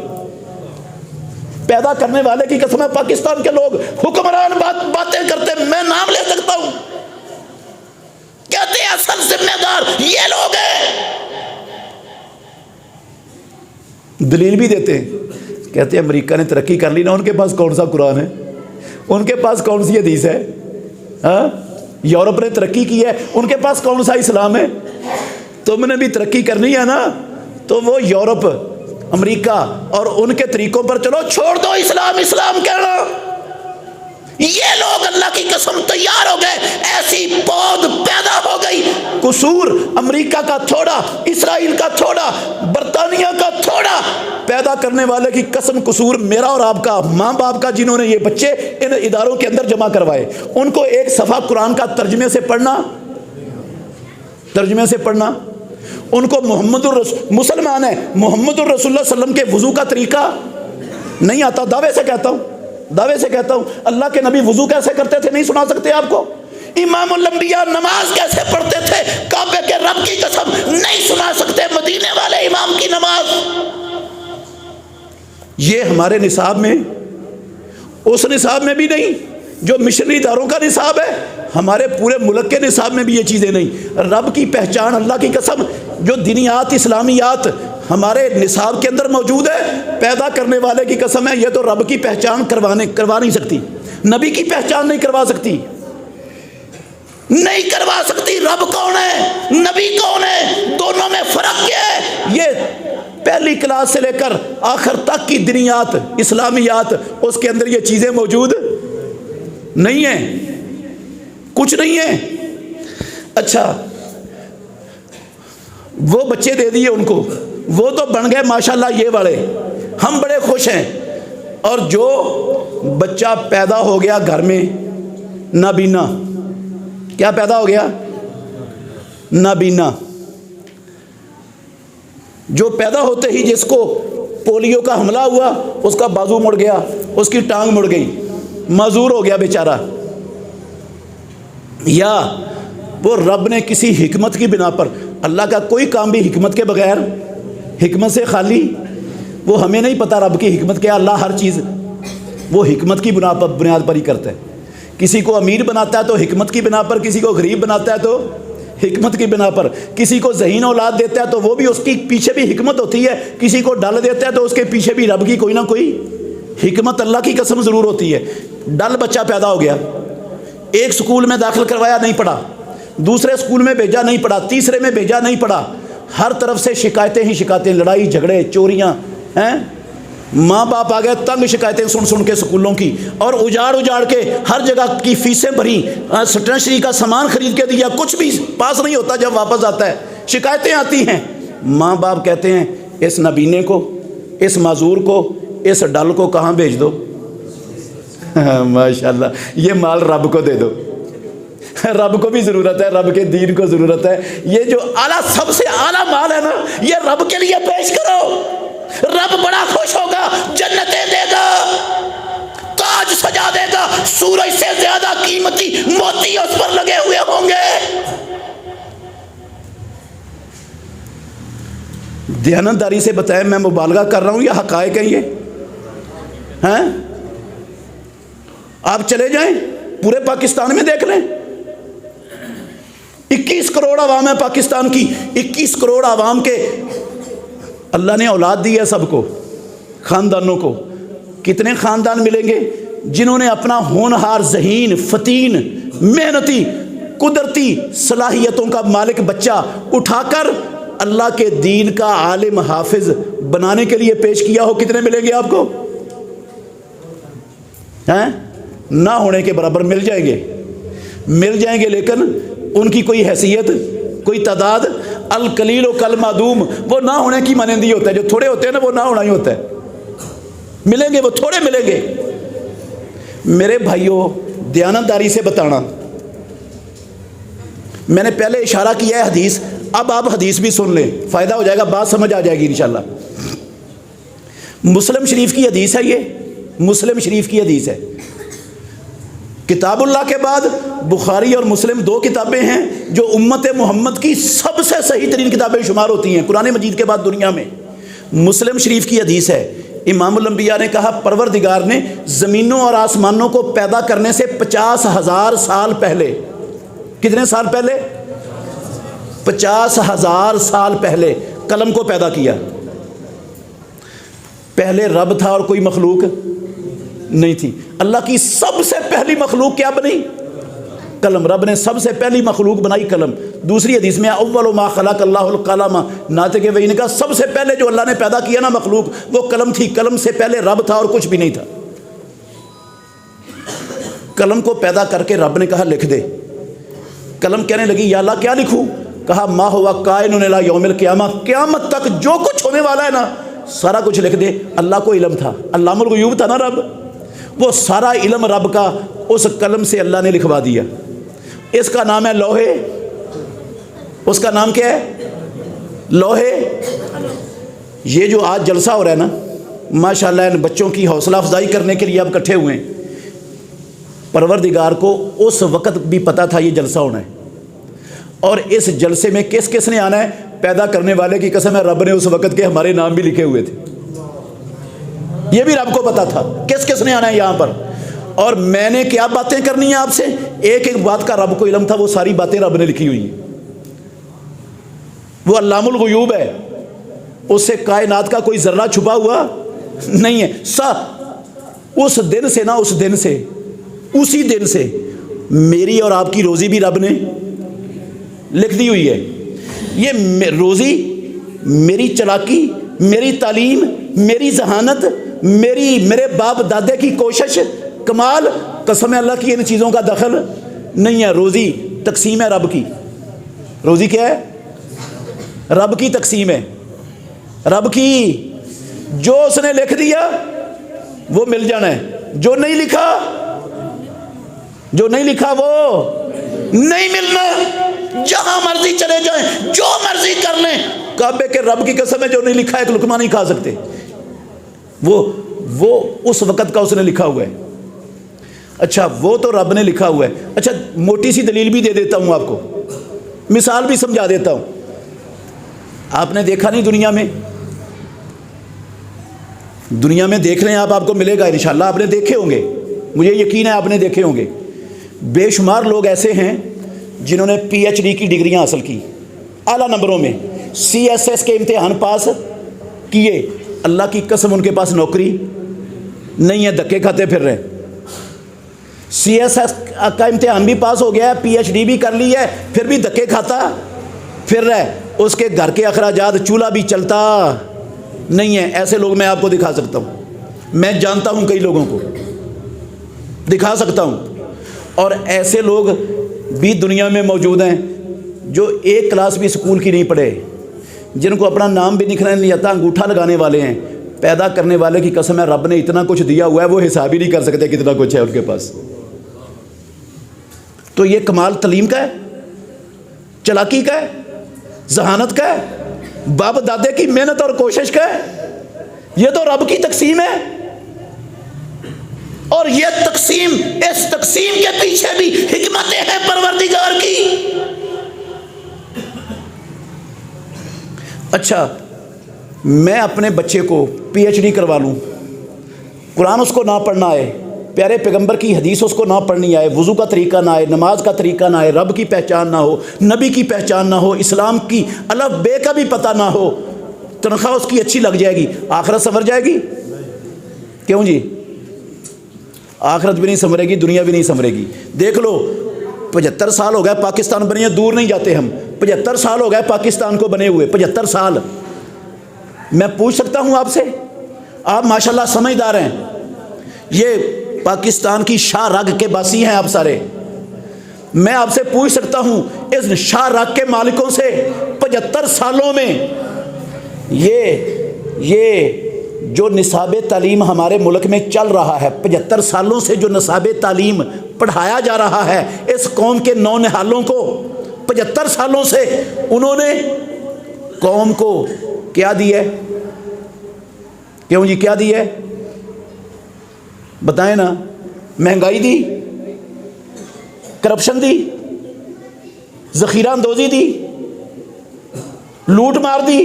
پیدا کرنے والے کی قسم ہے، پاکستان کے لوگ حکمران باتیں کرتے، میں نام لے سکتا ہوں، کہتے ہیں اصل ذمہ دار یہ لوگ ہیں، دلیل بھی دیتے ہیں، کہتے ہیں امریکہ نے ترقی کر لی نا، ان کے پاس کون سا قرآن ہے، ان کے پاس کون سی حدیث ہے، ہاں؟ یورپ نے ترقی کی ہے، ان کے پاس کون سا اسلام ہے؟ تم نے بھی ترقی کرنی ہے نا، تو وہ یورپ، امریکہ اور ان کے طریقوں پر چلو، چھوڑ دو اسلام کہنا۔ یہ لوگ اللہ کی قسم تیار ہو گئے، ایسی پود پیدا ہو گئی، قصور امریکہ کا تھوڑا، اسرائیل کا تھوڑا، برطانیہ کا تھوڑا، پیدا کرنے والے کی قسم قصور میرا اور آپ کا، ماں باپ کا، جنہوں نے یہ بچے ان اداروں کے اندر جمع کروائے، ان کو ایک صفحہ قرآن کا ترجمے سے پڑھنا، ان کو مسلمان ہے، محمد الرسول اللہ صلی اللہ علیہ وسلم کے وضو کا طریقہ نہیں آتا، دعوے سے کہتا ہوں، اللہ کے نبی وضو کیسے کرتے تھے نہیں سنا سکتے آپ کو، امام الانبیاء نماز کیسے پڑھتے تھے کعبے کے رب کی قسم نہیں سنا سکتے، مدینے والے امام کی نماز۔ یہ ہمارے نصاب میں، اس نصاب میں بھی نہیں جو مشنری اداروں کا نصاب ہے، ہمارے پورے ملک کے نصاب میں بھی یہ چیزیں نہیں۔ رب کی پہچان، اللہ کی قسم جو دینیات، اسلامیات ہمارے نصاب کے اندر موجود ہے، پیدا کرنے والے کی قسم ہے یہ تو رب کی پہچان کروا نہیں سکتی، نبی کی پہچان نہیں کروا سکتی، رب کون ہے، نبی کون ہے، دونوں میں فرق کیا ہے؟ یہ پہلی کلاس سے لے کر آخر تک کی دینیات، اسلامیات، اس کے اندر یہ چیزیں موجود نہیں ہیں، کچھ نہیں ہے۔ اچھا، وہ بچے دے دیے ان کو، وہ تو بن گئے ماشاءاللہ یہ والے، ہم بڑے خوش ہیں، اور جو بچہ پیدا ہو گیا گھر میں نابینا، کیا پیدا ہو گیا؟ نابینا، جو پیدا ہوتے ہی جس کو پولیو کا حملہ ہوا، اس کا بازو مڑ گیا، اس کی ٹانگ مڑ گئی، معذور ہو گیا بیچارہ، یا وہ رب نے کسی حکمت کی بنا پر، اللہ کا کوئی کام بھی حکمت کے بغیر، حکمت سے خالی، وہ ہمیں نہیں پتا رب کی حکمت کیا، اللہ ہر چیز وہ حکمت کی بنیاد پر ہی کرتا ہے، کسی کو امیر بناتا ہے تو حکمت کی بنا پر، کسی کو غریب بناتا ہے تو حکمت کی بنا پر، کسی کو ذہین اولاد دیتا ہے تو وہ بھی اس کی پیچھے بھی حکمت ہوتی ہے، کسی کو ڈل دیتا ہے تو اس کے پیچھے بھی رب کی کوئی نہ کوئی حکمت، اللہ کی قسم ضرور ہوتی ہے۔ ڈل بچہ پیدا ہو گیا، ایک سکول میں داخل کروایا نہیں پڑھا، دوسرے سکول میں بھیجا نہیں پڑھا، تیسرے میں بھیجا نہیں پڑھا، ہر طرف سے شکایتیں ہی شکایتیں، لڑائی جھگڑے چوریاں ہیں، ماں باپ آ گئے تنگ شکایتیں سن کے سکولوں کی، اور اجاڑ کے ہر جگہ کی فیسیں بھری، اسٹیشنری کا سامان خرید کے دیا، کچھ بھی پاس نہیں ہوتا، جب واپس آتا ہے شکایتیں آتی ہیں، ماں باپ کہتے ہیں اس نبینے کو، اس معذور کو، اس ڈل کو کہاں بھیج دو، ماشاءاللہ یہ مال رب کو دے دو، رب کو بھی ضرورت ہے، رب کے دین کو ضرورت ہے، یہ جو اعلیٰ سب سے اعلیٰ مال ہے نا، یہ رب کے لیے پیش کرو، رب بڑا خوش ہوگا، جنتیں دے گا، تاج سجا دے گا، سورج سے زیادہ قیمتی موتی اس پر لگے ہوئے ہوں گے۔ دیانتداری سے بتائیں، میں مبالغہ کر رہا ہوں یا حقائق ہیں یہ ہیں؟ آپ چلے جائیں پورے پاکستان میں دیکھ لیں، 21 کروڑ عوام ہے پاکستان کی، 21 کروڑ عوام کے اللہ نے اولاد دی ہے سب کو، خاندانوں کو. کتنے خاندان ملیں گے جنہوں نے اپنا ہونہار، ذہین، فتین، محنتی، قدرتی صلاحیتوں کا مالک بچہ اٹھا کر اللہ کے دین کا عالم، حافظ بنانے کے لیے پیش کیا ہو؟ کتنے ملیں گے آپ کو؟ ہیں؟ نہ ہونے کے برابر مل جائیں گے، لیکن ان کی کوئی حیثیت، کوئی تعداد. القلیل و کالمعدوم، وہ نہ ہونے کی مانندی ہوتا ہے. جو تھوڑے ہوتے ہیں نا، وہ نہ ہونا ہی ہوتا ہے. ملیں گے، وہ تھوڑے ملیں گے. میرے بھائیوں، دیانتداری سے بتانا، میں نے پہلے اشارہ کیا ہے حدیث، اب آپ حدیث بھی سن لیں، فائدہ ہو جائے گا، بات سمجھ آ جائے گی انشاءاللہ. مسلم شریف کی حدیث ہے، یہ مسلم شریف کی حدیث ہے. کتاب اللہ کے بعد بخاری اور مسلم 2 کتابیں ہیں جو امت محمد کی سب سے صحیح ترین کتابیں شمار ہوتی ہیں قرآن مجید کے بعد دنیا میں. مسلم شریف کی حدیث ہے، امام الانبیاء نے کہا پروردگار نے زمینوں اور آسمانوں کو پیدا کرنے سے 50,000 سال پہلے، کتنے سال پہلے؟ 50,000 سال پہلے قلم کو پیدا کیا. پہلے رب تھا اور کوئی مخلوق نہیں تھی. اللہ کی سب سے پہلی مخلوق کیا بنی؟ قلم. رب نے سب سے پہلی مخلوق بنائی قلم. دوسری حدیث میں اول ما خلق اللہ القلم، ناطق وحی نے کہا سب سے پہلے جو اللہ نے پیدا کیا نا مخلوق، وہ قلم تھی. قلم سے پہلے رب تھا اور کچھ بھی نہیں تھا. قلم کو پیدا کر کے رب نے کہا لکھ دے. قلم کہنے لگی یا اللہ کیا لکھوں؟ کہا ما ہوا کائن الی یوم القیامہ، قیامت تک جو کچھ ہونے والا ہے نا سارا کچھ لکھ دے. اللہ کو علم تھا، علام الغیوب تھا نا رب، وہ سارا علم رب کا اس قلم سے اللہ نے لکھوا دیا. اس کا نام ہے لوحے. اس کا نام کیا ہے؟ لوحے. یہ جو آج جلسہ ہو رہا ہے نا، ماشاءاللہ ان بچوں کی حوصلہ افزائی کرنے کے لیے آپ اکٹھے ہوئے ہیں. پروردگار کو اس وقت بھی پتہ تھا یہ جلسہ ہونا ہے، اور اس جلسے میں کس کس نے آنا ہے؟ پیدا کرنے والے کی قسم ہے رب نے اس وقت کے ہمارے نام بھی لکھے ہوئے تھے. یہ بھی رب کو پتا تھا کس کس نے آنا ہے یہاں پر. اور میں نے کیا باتیں کرنی ہیں آپ سے، ایک ایک بات کا رب کو علم تھا. وہ ساری باتیں رب نے لکھی ہوئی ہیں. وہ علام الغیوب ہے، اس سے کائنات کا کوئی ذرہ چھپا ہوا نہیں ہے. اس دن سے نا، اس دن سے، اسی دن سے میری اور آپ کی روزی بھی رب نے لکھ دی ہوئی ہے. یہ روزی، میری چلاکی، میری تعلیم، میری ذہانت، میرے باپ دادے کی کوشش، کمال، قسم اللہ کی ان چیزوں کا دخل نہیں ہے. روزی تقسیم ہے رب کی. روزی کیا ہے؟ رب کی تقسیم ہے. رب کی. جو اس نے لکھ دیا وہ مل جانا ہے، جو نہیں لکھا وہ نہیں ملنا. جہاں مرضی چلے جائیں، جو مرضی کر لیں، کعبے کے رب کی قسم ہے جو نہیں لکھا ایک لقمہ نہیں کھا سکتے. وہ اس وقت کا اس نے لکھا ہوا ہے. اچھا وہ تو رب نے لکھا ہوا ہے. اچھا موٹی سی دلیل بھی دے دیتا ہوں آپ کو، مثال بھی سمجھا دیتا ہوں. آپ نے دیکھا نہیں دنیا میں دیکھ لیں آپ کو ملے گا انشاءاللہ. آپ نے دیکھے ہوں گے، مجھے یقین ہے آپ نے دیکھے ہوں گے. بے شمار لوگ ایسے ہیں جنہوں نے پی ایچ ڈی کی ڈگریاں حاصل کی اعلیٰ نمبروں میں، سی ایس ایس کے امتحان پاس کیے. اللہ کی قسم ان کے پاس نوکری نہیں ہے، دھکے کھاتے پھر رہے. سی ایس ایس کا امتحان بھی پاس ہو گیا ہے، پی ایچ ڈی بھی کر لی ہے، پھر بھی دھکے کھاتا پھر رہے. اس کے گھر کے اخراجات، چولہا بھی چلتا نہیں ہے. ایسے لوگ میں آپ کو دکھا سکتا ہوں. میں جانتا ہوں کئی لوگوں کو، دکھا سکتا ہوں. اور ایسے لوگ بھی دنیا میں موجود ہیں جو ایک کلاس بھی اسکول کی نہیں پڑھے، جن کو اپنا نام بھی لکھنا نہیں آتا، انگوٹھا لگانے والے ہیں. پیدا کرنے والے کی قسم ہے رب نے اتنا کچھ دیا ہوا ہے وہ حساب ہی نہیں کر سکتے کتنا کچھ ہے ان کے پاس. تو یہ کمال تعلیم کا ہے، چلاکی کا ہے، ذہانت کا ہے، باپ دادے کی محنت اور کوشش کا ہے. یہ تو رب کی تقسیم ہے. اور یہ تقسیم، اس تقسیم کے پیچھے بھی حکمتیں ہیں پروردگار کی. اچھا میں اپنے بچے کو پی ایچ ڈی کروا لوں، قرآن اس کو نہ پڑھنا آئے، پیارے پیغمبر کی حدیث اس کو نہ پڑھنی آئے، وضو کا طریقہ نہ آئے، نماز کا طریقہ نہ آئے، رب کی پہچان نہ ہو، نبی کی پہچان نہ ہو، اسلام کی الف بے کا بھی پتہ نہ ہو، تنخواہ اس کی اچھی لگ جائے گی، آخرت سنور جائے گی؟ کیوں جی؟ آخرت بھی نہیں سنورے گی، دنیا بھی نہیں سنورے گی۔ دیکھ لو 75 سال ہو گئے پاکستان بنے، دور نہیں جاتے ہم، 75 سال ہو گئے پاکستان کو بنے ہوئے، 75 سال۔ میں پوچھ سکتا ہوں آپ سے، آپ ماشاءاللہ سمجھدار ہیں، یہ پاکستان کی شاہ رگ کے باسی ہیں آپ سارے، میں آپ سے پوچھ سکتا ہوں اس شاہ رگ کے مالکوں سے 75 سالوں میں یہ جو نصاب تعلیم ہمارے ملک میں چل رہا ہے، 75 سالوں سے جو نصاب تعلیم پڑھایا جا رہا ہے اس قوم کے نونہالوں کو، 75 سالوں سے انہوں نے قوم کو کیا دیا ہے؟ کیوں جی کیا دیا ہے؟ بتائیں نا۔ مہنگائی دی، کرپشن دی، ذخیرہ اندوزی دی، لوٹ مار دی،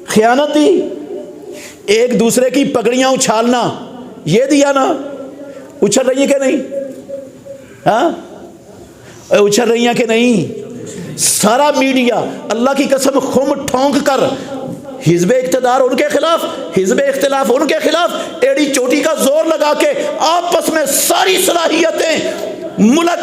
خیانت دی، ایک دوسرے کی پگڑیاں اچھالنا، یہ دیا نا؟ اچھل رہی ہیں کہ نہیں؟ ہاں اچھل رہی ہیں کہ نہیں؟ سارا میڈیا اللہ کی قسم خم ٹھونک کر حزب اقتدار ان کے خلاف، حزب اختلاف ان کے خلاف، ایڑی چوٹی کا زور لگا کے آپس میں ساری صلاحیتیں ملک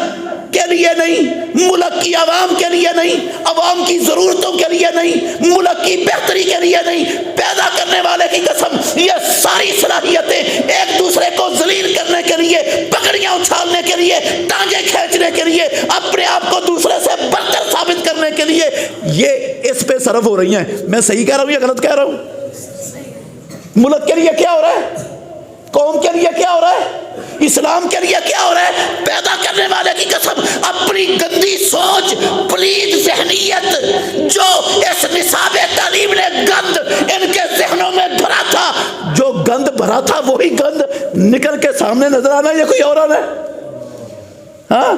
کے لیے نہیں، ملک کی عوام کے لیے نہیں، عوام کی ضرورتوں کے لیے نہیں، ملک کی بہتری کے لیے نہیں، پیدا کرنے والے کی قسم یہ ساری صلاحیتیں ایک دوسرے کو ذلیل کرنے کے لیے، پکڑیاں اچھالنے کے لیے، ٹانگیں کھینچنے کے لیے، اپنے آپ کو دوسرے سے برتر ثابت کرنے کے لیے یہ اس پہ صرف ہو رہی ہیں۔ میں صحیح کہہ رہا ہوں یا غلط کہہ رہا ہوں؟ ملک کے لیے کیا ہو رہا ہے؟ قوم کے لیے کیا ہو رہا ہے؟ اسلام کے لیے کیا ہو رہا ہے؟ پیدا کرنے والے کی قسم اپنی گندی سوچ، پلید ذہنیت جو اس نصاب تعلیم نے گند ان کے ذہنوں میں بھرا تھا، جو گند بھرا تھا وہی گند نکل کے سامنے نظر آنا یہ کوئی اور آنا ہے؟ ہاں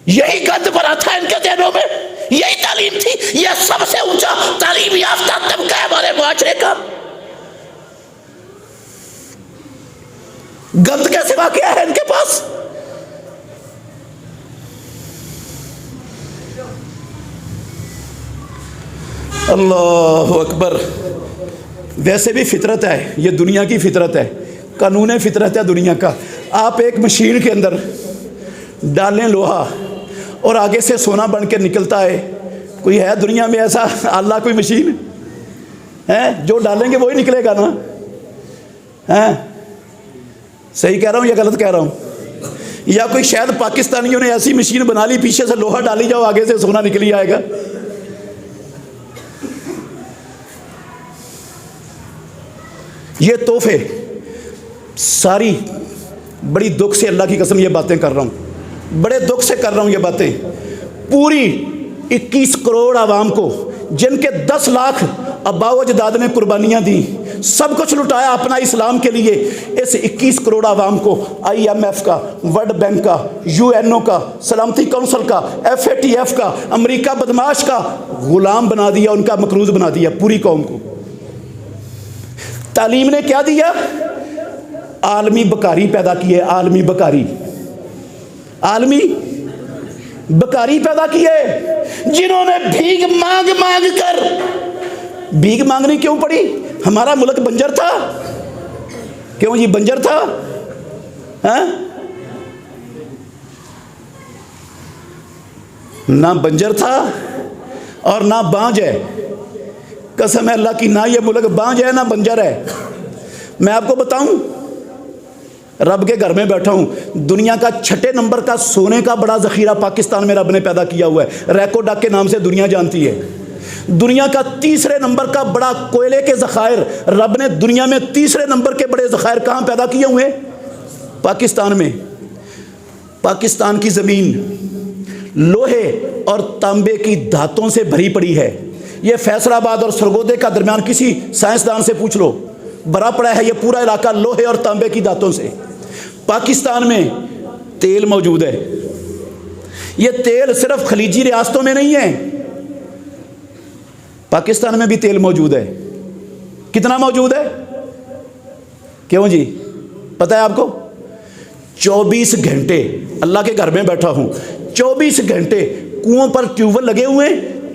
یہی گند بھرا تھا ان کے ذہنوں میں، یہی تعلیم تھی۔ یہ سب سے اونچا تعلیم یافتہ طبقہ ہے ہمارے معاشرے کا، گند کے سوا کیا ہے ان کے پاس؟ اللہ اکبر۔ ویسے بھی فطرت ہے، یہ دنیا کی فطرت ہے، قانون فطرت ہے دنیا کا۔ آپ ایک مشین کے اندر ڈالیں لوہا اور آگے سے سونا بن کے نکلتا ہے، کوئی ہے دنیا میں ایسا اللہ کوئی مشین ہے؟ جو ڈالیں گے وہی نکلے گا نا۔ صحیح کہہ رہا ہوں یا غلط کہہ رہا ہوں؟ یا کوئی شاید پاکستانیوں نے ایسی مشین بنا لی پیچھے سے لوہا ڈالی جاؤ آگے سے سونا نکلی آئے گا۔ یہ تحفے ساری بڑی دکھ سے اللہ کی قسم یہ باتیں کر رہا ہوں، بڑے دکھ سے کر رہا ہوں یہ باتیں، پوری 21 کروڑ عوام کو جن کے 10 لاکھ ابا و اجداد نے قربانیاں دی، سب کچھ لٹایا اپنا اسلام کے لیے، اس 21 کروڑ عوام کو IMF کا، ورلڈ بینک کا، UN کا، سلامتی کونسل کا، FATF کا، امریکہ بدماش کا غلام بنا دیا، ان کا مقروض بنا دیا پوری قوم کو۔ تعلیم نے کیا دیا؟ عالمی بکاری پیدا کی ہے، عالمی بکاری، عالمی بکاری پیدا کی ہے، جنہوں نے بھیک مانگ مانگ کر، بھیک مانگنی کیوں پڑی؟ ہمارا ملک بنجر تھا، کیوں جی بنجر تھا؟ ہاں نہ بنجر تھا اور نہ بانج ہے، قسم ہے اللہ کی، نہ یہ ملک بانج ہے نہ بنجر ہے۔ میں آپ کو بتاؤں، رب کے گھر میں بیٹھا ہوں، دنیا کا 6 نمبر کا سونے کا بڑا ذخیرہ پاکستان میں رب نے پیدا کیا ہوا ہے، ریکو ڈاک کے نام سے دنیا جانتی ہے۔ دنیا کا 3 نمبر کا بڑا کوئلے کے ذخائر، رب نے دنیا میں 3 نمبر کے بڑے ذخائر کہاں پیدا کیے ہوئے؟ پاکستان میں۔ پاکستان کی زمین لوہے اور تانبے کی دھاتوں سے بھری پڑی ہے۔ یہ فیصل آباد اور سرگودے کا درمیان کسی سائنسدان سے پوچھ لو، بھرا پڑا ہے یہ پورا علاقہ لوہے اور تانبے کی دھاتوں سے۔ پاکستان میں تیل موجود ہے، یہ تیل صرف خلیجی ریاستوں میں نہیں ہے، پاکستان میں بھی تیل موجود ہے۔ کتنا موجود ہے؟ کیوں جی پتہ ہے آپ کو؟ 24 گھنٹے اللہ کے گھر میں بیٹھا ہوں، 24 گھنٹے کنووں پر ٹیوب ویل لگے ہوئے ہیں،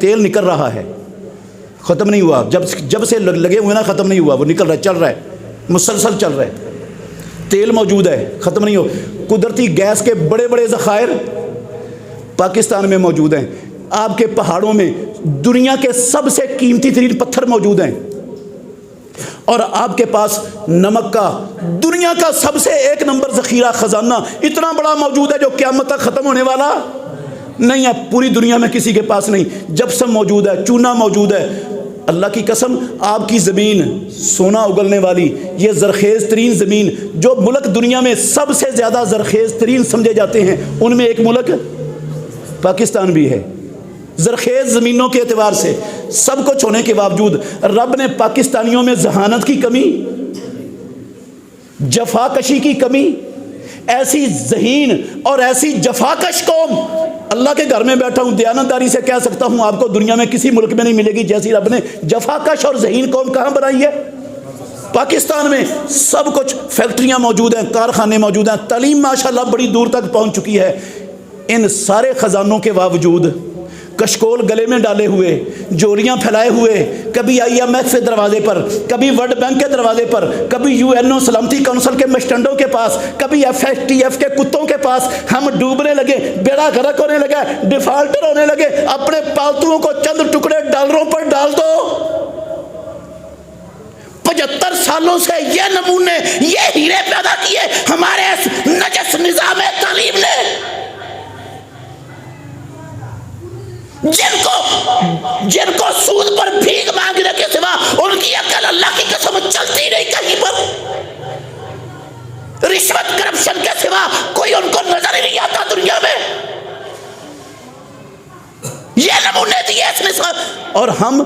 تیل نکل رہا ہے، ختم نہیں ہوا، جب سے لگے ہوئے نا ختم نہیں ہوا، وہ نکل رہا ہے، چل رہا ہے، مسلسل چل رہا ہے، تیل موجود ہے، ختم نہیں ہو۔ قدرتی گیس کے بڑے بڑے ذخائر پاکستان میں موجود ہیں، آپ کے پہاڑوں میں دنیا کے سب سے قیمتی ترین پتھر موجود ہیں، اور آپ کے پاس نمک کا دنیا کا سب سے 1 نمبر ذخیرہ خزانہ اتنا بڑا موجود ہے جو قیامت تک ختم ہونے والا نہیں ہے، پوری دنیا میں کسی کے پاس نہیں، جپسم موجود ہے، چونا موجود ہے۔ اللہ کی قسم، آپ کی زمین سونا اگلنے والی، یہ زرخیز ترین زمین، جو ملک دنیا میں سب سے زیادہ زرخیز ترین سمجھے جاتے ہیں ان میں ایک ملک پاکستان بھی ہے، زرخیز زمینوں کے اعتبار سے۔ سب کچھ ہونے کے باوجود رب نے پاکستانیوں میں ذہانت کی کمی، جفاکشی کی کمی، ایسی ذہین اور ایسی جفاکش قوم، اللہ کے گھر میں بیٹھا ہوں، دیانتداری سے کہہ سکتا ہوں آپ کو دنیا میں کسی ملک میں نہیں ملے گی جیسی رب نے جفاکش اور ذہین قوم کہاں بنائی ہے؟ پاکستان میں۔ سب کچھ فیکٹریاں موجود ہیں، کارخانے موجود ہیں، تعلیم ماشاءاللہ بڑی دور تک پہنچ چکی ہے۔ ان سارے خزانوں کے باوجود کشکول گلے میں ڈالے ہوئے، جوریاں پھیلائے ہوئے، کبھی IMF کے دروازے پر، کبھی ورلڈ بینک کے دروازے پر، کبھی UNO سلامتی کونسل کے مسٹنڈوں کے پاس، کبھی FATF کے کتوں کے پاس ہم ڈوبنے لگے، بیڑا غرق ہونے لگا، ڈیفالٹر ہونے لگے۔ اپنے پالتوؤں کو چند ٹکڑے ڈالروں پر ڈال دو۔ 75 سالوں سے یہ نمونے، یہ ہیرے پیدا کیے ہمارے اس نجس نظام تعلیم نے، جن کو سود پر بھیک مانگنے کے سوا ان کی عقل اللہ کی قسم چلتی نہیں کہیں پر، رشوت کرپشن کے سوا کوئی ان کو نظر ہی نہیں آتا دنیا میں۔ یہ نمونے دیے اس نظام، اور ہم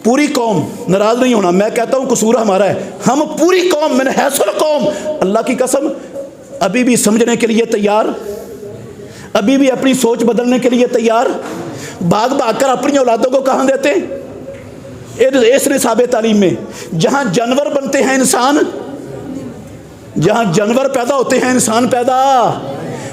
پوری قوم، ناراض نہیں ہونا، میں کہتا ہوں قصور ہمارا ہے، ہم پوری قوم من حیث القوم اللہ کی قسم ابھی بھی سمجھنے کے لیے تیار، ابھی بھی اپنی سوچ بدلنے کے لیے تیار، بھاگ بھاگ کر اپنی اولادوں کو کہاں دیتے ہیں؟ اس نصاب تعلیم میں، جہاں جانور بنتے ہیں انسان، جہاں جانور پیدا ہوتے ہیں انسان پیدا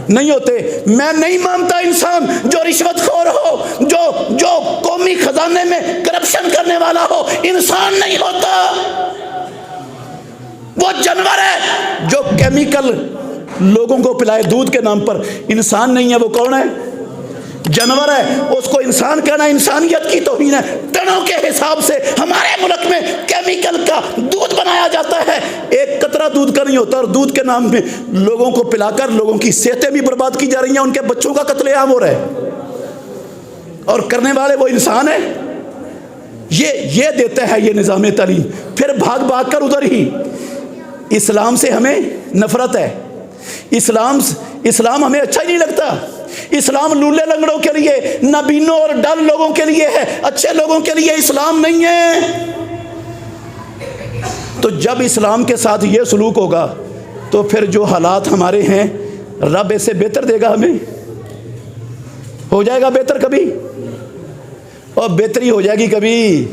نہیں ہوتے۔ میں نہیں مانتا انسان جو رشوت خور ہو، جو قومی خزانے میں کرپشن کرنے والا ہو، انسان نہیں ہوتا، وہ جانور ہے جو کیمیکل لوگوں کو پلائے دودھ کے نام پر۔ انسان نہیں ہے، وہ کون ہے؟ جانور ہے۔ اس کو انسان کہنا انسانیت کی توہین ہے۔ ٹنوں کے حساب سے ہمارے ملک میں کیمیکل کا دودھ بنایا جاتا ہے، ایک قطرہ دودھ کا نہیں ہوتا، اور دودھ کے نام میں لوگوں کو پلا کر لوگوں کی صحتیں بھی برباد کی جا رہی ہیں، ان کے بچوں کا قتل عام ہو رہا ہے، اور کرنے والے وہ انسان ہے۔ یہ دیتا ہے یہ نظام تعلیم۔ پھر بھاگ بھاگ کر ادھر ہی اسلام سے ہمیں نفرت ہے، اسلام ہمیں اچھا ہی نہیں لگتا۔ اسلام لولے لنگڑوں کے لیے، نابینوں اور ڈل لوگوں کے لیے ہے، اچھے لوگوں کے لیے اسلام نہیں ہے۔ تو جب اسلام کے ساتھ یہ سلوک ہوگا تو پھر جو حالات ہمارے ہیں رب اس سے بہتر دے گا ہمیں؟ ہو جائے گا بہتر کبھی؟ اور بہتری ہو جائے گی کبھی؟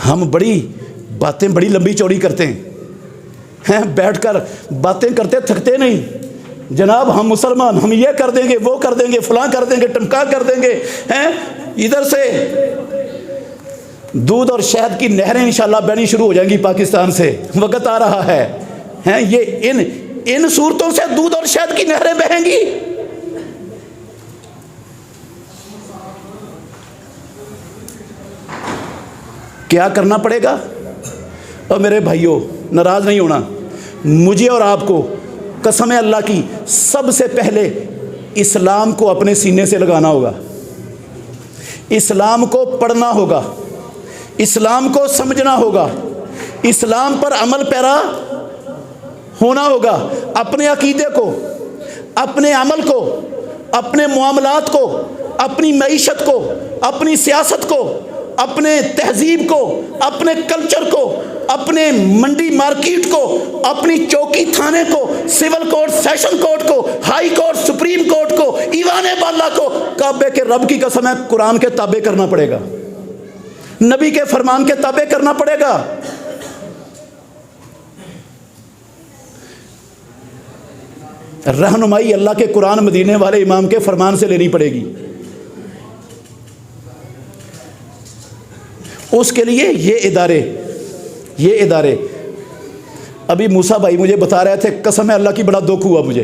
ہم باتیں بڑی لمبی چوڑی کرتے ہیں، بیٹھ کر باتیں کرتے تھکتے نہیں۔ جناب ہم مسلمان، ہم یہ کر دیں گے، وہ کر دیں گے، فلاں کر دیں گے، ٹمکا کر دیں گے، ادھر سے دودھ اور شہد کی نہریں انشاءاللہ بہنی شروع ہو جائیں گی پاکستان سے، وقت آ رہا ہے، یہ ان صورتوں سے دودھ اور شہد کی نہریں بہیں گی۔ کیا کرنا پڑے گا؟ اور میرے بھائیوں ناراض نہیں ہونا، مجھے اور آپ کو قسم اللہ کی سب سے پہلے اسلام کو اپنے سینے سے لگانا ہوگا، اسلام کو پڑھنا ہوگا، اسلام کو سمجھنا ہوگا، اسلام پر عمل پیرا ہونا ہوگا۔ اپنے عقیدے کو، اپنے عمل کو، اپنے معاملات کو، اپنی معیشت کو، اپنی سیاست کو، اپنے تہذیب کو، اپنے کلچر کو، اپنے منڈی مارکیٹ کو، اپنی چوکی تھانے کو، سول کورٹ، سیشن کورٹ کو، ہائی کورٹ، سپریم کورٹ کو، ایوان بالا کو، کعبے کے رب کی قسم ہے قرآن کے تابع کرنا پڑے گا، نبی کے فرمان کے تابع کرنا پڑے گا۔ رہنمائی اللہ کے قرآن مدینے والے امام کے فرمان سے لینی پڑے گی. اس کے لیے یہ ادارے ابھی موسیٰ بھائی مجھے بتا رہے تھے، قسم ہے اللہ کی بڑا دکھ ہوا مجھے.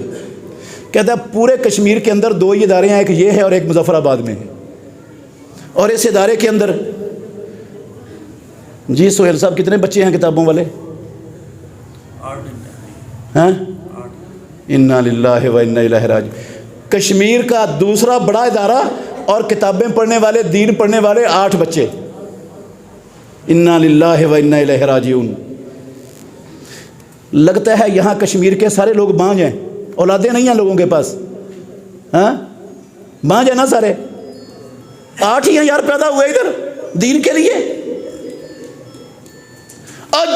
کہتا ہے پورے کشمیر کے اندر 2 ہی ادارے ہیں، ایک یہ ہے اور ایک مظفر آباد میں ہے. اور اس ادارے کے اندر جی سہیل صاحب کتنے بچے ہیں کتابوں والے؟ 8 ہیں. انا للہ و انا الیہ راجعون. کشمیر کا دوسرا بڑا ادارہ اور کتابیں پڑھنے والے، دین پڑھنے والے 8 بچے. انا للہ و انا الیہ راجعون. لگتا ہے یہاں کشمیر کے سارے لوگ بانجھ ہیں، اولادیں نہیں ہیں لوگوں کے پاس. ہاں بانجھ ہیں نا سارے. 8 ہی ہیں یار پیدا ہوئے ادھر دین کے لیے. اور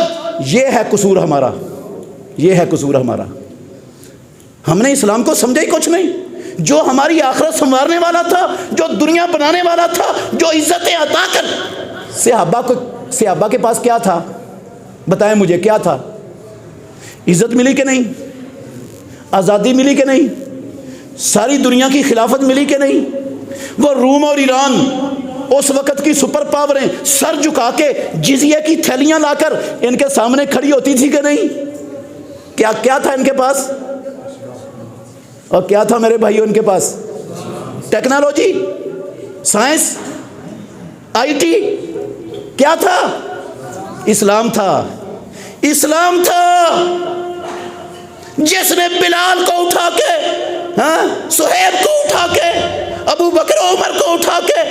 یہ ہے قصور ہمارا. ہم نے اسلام کو سمجھا ہی کچھ نہیں. جو ہماری آخرت سنوارنے والا تھا، جو دنیا بنانے والا تھا، جو عزتیں عطا کر صحابہ کے پاس کیا تھا؟ بتائیں مجھے کیا تھا؟ عزت ملی کہ نہیں؟ آزادی ملی کہ نہیں؟ ساری دنیا کی خلافت ملی کہ نہیں؟ وہ روم اور ایران اس وقت کی سپر پاوریں سر جھکا کے جزیہ کی تھیلیاں لا کر ان کے سامنے کھڑی ہوتی تھی کہ نہیں؟ کیا تھا ان کے پاس؟ اور کیا تھا میرے بھائیوں ان کے پاس؟ Technology, science, I T. کیا تھا؟ اسلام تھا. جس نے بلال کو اٹھا کے، صہیب کو اٹھا کے، ابو بکر عمر کو اٹھا کے،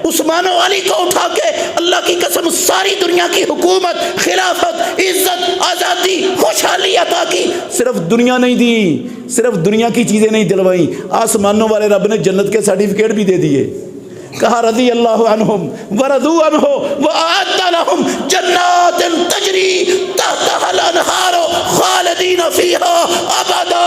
عثمان و علی کو اٹھا کے، اللہ کی قسم ساری دنیا کی حکومت، خلافت، عزت، آزادی، خوشحالی عطا کی. صرف دنیا نہیں دی، صرف دنیا کی چیزیں نہیں دلوائیں، آسمانوں والے رب نے جنت کے سرٹیفکیٹ بھی دے دیے. کہا رضی اللہ عنہم ورضوا عنہ وأعد لهم جنات تجری تحتها الانہار خالدین فیہا ابدا.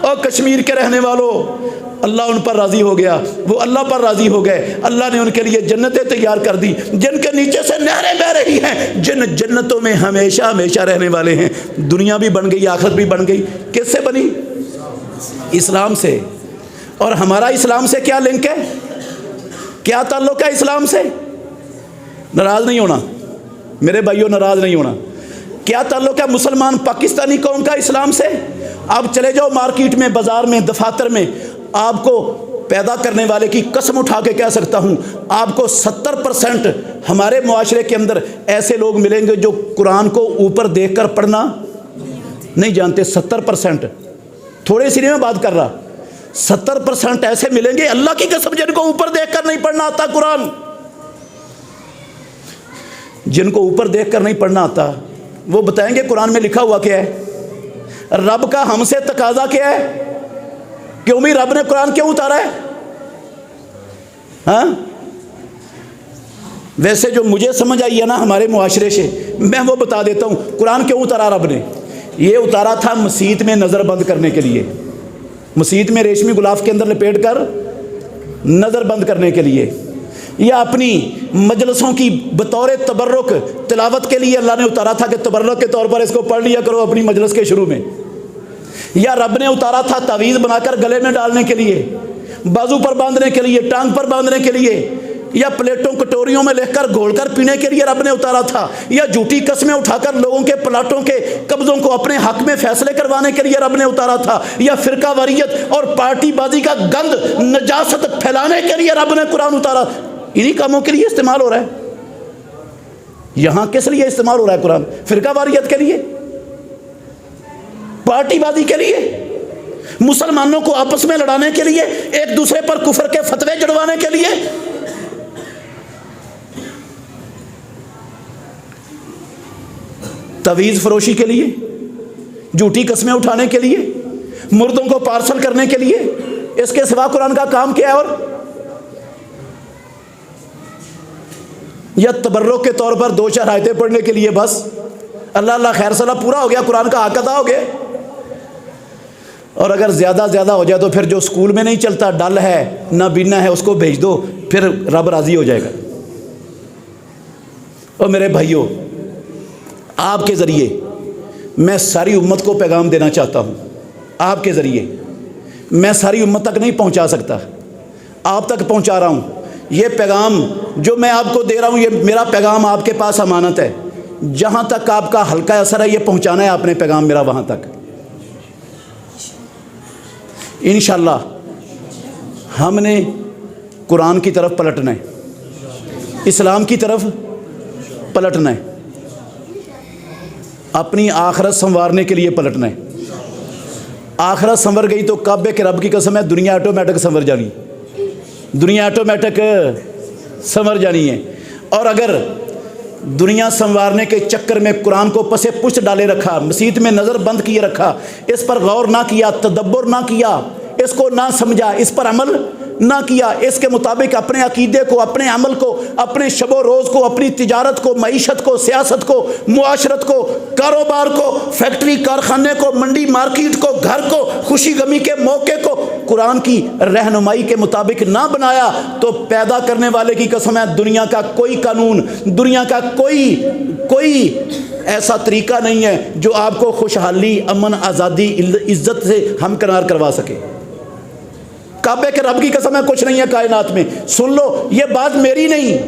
اور کشمیر کے رہنے والوں، اللہ ان پر راضی ہو گیا، وہ اللہ پر راضی ہو گئے. اللہ نے ان کے لیے جنتیں تیار کر دی جن کے نیچے سے نہریں بہ رہی ہیں، جن جنتوں میں ہمیشہ رہنے والے ہیں. دنیا بھی بن گئی، آخرت بھی بن گئی. کس سے بنی؟ اسلام سے. اور ہمارا اسلام سے کیا لنک ہے؟ کیا تعلق ہے اسلام سے؟ ناراض نہیں ہونا میرے بھائیوں، ناراض نہیں ہونا. کیا تعلق ہے مسلمان پاکستانی قوم کا اسلام سے؟ آپ چلے جاؤ مارکیٹ میں، بازار میں، دفاتر میں، آپ کو پیدا کرنے والے کی قسم اٹھا کے کہہ سکتا ہوں، آپ کو 70% ہمارے معاشرے کے اندر ایسے لوگ ملیں گے جو قرآن کو اوپر دیکھ کر پڑھنا نہیں جانتے. 70%، تھوڑے سینے میں بات کر رہا. 70% ایسے ملیں گے اللہ کی قسم جن کو اوپر دیکھ کر نہیں پڑھنا آتا قرآن. جن کو اوپر دیکھ کر نہیں پڑھنا آتا وہ بتائیں گے قرآن میں لکھا ہوا کیا ہے؟ رب کا ہم سے تقاضا کیا ہے؟ کیوں بھی رب نے قرآن کیوں اتارا ہے؟ ہاں ویسے جو مجھے سمجھ آئی ہے نا ہمارے معاشرے سے، میں وہ بتا دیتا ہوں. قرآن کیوں اتارا رب نے؟ یہ اتارا تھا مسیت میں نظر بند کرنے کے لیے، مسیت میں ریشمی غلاف کے اندر لپیٹ کر نظر بند کرنے کے لیے، یا اپنی مجلسوں کی بطور تبرک تلاوت کے لیے اللہ نے اتارا تھا کہ تبرک کے طور پر اس کو پڑھ لیا کرو اپنی مجلس کے شروع میں. یا رب نے اتارا تھا تعویذ بنا کر گلے میں ڈالنے کے لیے، بازو پر باندھنے کے لیے، ٹانگ پر باندھنے کے لیے، یا پلیٹوں کٹوریوں میں لکھ کر گھول کر پینے کے لیے رب نے اتارا تھا، یا جھوٹی قسمیں اٹھا کر لوگوں کے پلاٹوں کے قبضوں کو اپنے حق میں فیصلے کروانے کے لیے رب نے اتارا تھا، یا فرقہ واریت اور پارٹی بازی کا گند نجاست پھیلانے کے لیے رب نے قرآن اتارا. انہی کاموں کے لیے استعمال ہو رہا ہے. یہاں کس لیے استعمال ہو رہا ہے قرآن؟ فرقہ واریت کے لیے، پارٹی بازی کے لیے، مسلمانوں کو آپس میں لڑانے کے لیے، ایک دوسرے پر کفر کے فتوے جڑوانے کے لیے. تعویذ فروشی کے لیے، جھوٹی قسمیں اٹھانے کے لیے، مردوں کو پارسل کرنے کے لیے. اس کے سوا قرآن کا کام کیا ہے؟ اور یا تبرک کے طور پر 2-4 آیتیں پڑھنے کے لیے بس. اللہ اللہ خیر صلاح پورا ہو گیا، قرآن کا حق ادا ہو گیا. اور اگر زیادہ ہو جائے تو پھر جو اسکول میں نہیں چلتا، ڈل ہے، نابینا ہے، اس کو بھیج دو، پھر رب راضی ہو جائے گا. اور میرے بھائیوں، آپ کے ذریعے میں ساری امت کو پیغام دینا چاہتا ہوں. آپ کے ذریعے میں ساری امت تک نہیں پہنچا سکتا، آپ تک پہنچا رہا ہوں۔ یہ پیغام جو میں آپ کو دے رہا ہوں، یہ میرا پیغام آپ کے پاس امانت ہے، جہاں تک آپ کا ہلکا اثر ہے یہ پہنچانا ہے آپ نے پیغام میرا وہاں تک۔ انشاءاللہ ہم نے قرآن کی طرف پلٹنا ہے، اسلام کی طرف پلٹنا ہے، اپنی آخرت سنوارنے کے لیے پلٹنا ہے۔ آخرت سنور گئی تو کعبے کے رب کی قسم ہے دنیا آٹومیٹک سنور جانی، دنیا آٹومیٹک سنور جانی ہے۔ اور اگر دنیا سنوارنے کے چکر میں قرآن کو پسے پشت ڈالے رکھا، مسیت میں نظر بند کیے رکھا، اس پر غور نہ کیا، تدبر نہ کیا، اس کو نہ سمجھا، اس پر عمل نہ کیا، اس کے مطابق اپنے عقیدے کو، اپنے عمل کو، اپنے شب و روز کو، اپنی تجارت کو، معیشت کو، سیاست کو، معاشرت کو، کاروبار کو، فیکٹری کارخانے کو، منڈی مارکیٹ کو، گھر کو، خوشی غمی کے موقع کو قرآن کی رہنمائی کے مطابق نہ بنایا تو پیدا کرنے والے کی قسم ہے دنیا کا کوئی قانون، دنیا کا کوئی ایسا طریقہ نہیں ہے جو آپ کو خوشحالی، امن، آزادی، عزت سے ہمکنار کروا سکے۔ کعبے کے رب کی قسم ہے کچھ نہیں ہے کائنات میں۔ سن لو، یہ بات میری نہیں،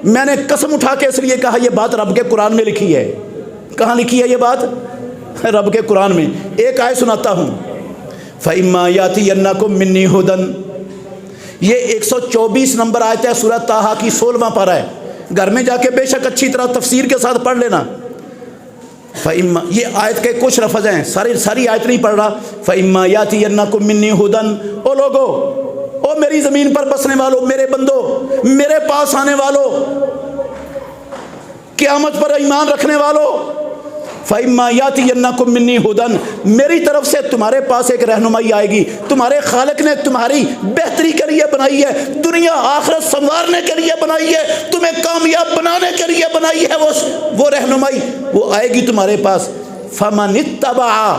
میں نے قسم اٹھا کے اس لیے کہا یہ بات رب کے قرآن میں لکھی ہے۔ کہاں لکھی ہے یہ بات؟ رب کے قرآن میں۔ ایک آیت سناتا ہوں، فَإِمَّا يَأْتِيَنَّكُم مِّنِّي هُدًى، یہ 124 نمبر آیت ہے سورہ طٰہٰ کی 16واں پارہ ہے، گھر میں جا کے بے شک اچھی طرح تفسیر کے ساتھ پڑھ لینا۔ فَإِمَّا، یہ آیت کے کچھ لفظ ہیں، ساری آیت نہیں پڑھ رہا۔ فَإِمَّا يَأْتِيَنَّكُم مِّنِّي هُدًى، او لوگو، او میری زمین پر بسنے والوں، میرے بندو، میرے پاس آنے والوں، قیامت پر ایمان رکھنے والوں، فَإِمَّا يَأْتِيَنَّكُم مِّنِّي هُدًى، میری طرف سے تمہارے پاس ایک رہنمائی آئے گی۔ تمہارے خالق نے تمہاری بہتری کے لیے بنائی ہے، دنیا آخرت سنوارنے کے لیے بنائی ہے، تمہیں کامیاب بنانے کے لیے بنائی ہے۔ وہ رہنمائی وہ آئے گی تمہارے پاس۔ فَمَنِ اتَّبَعَ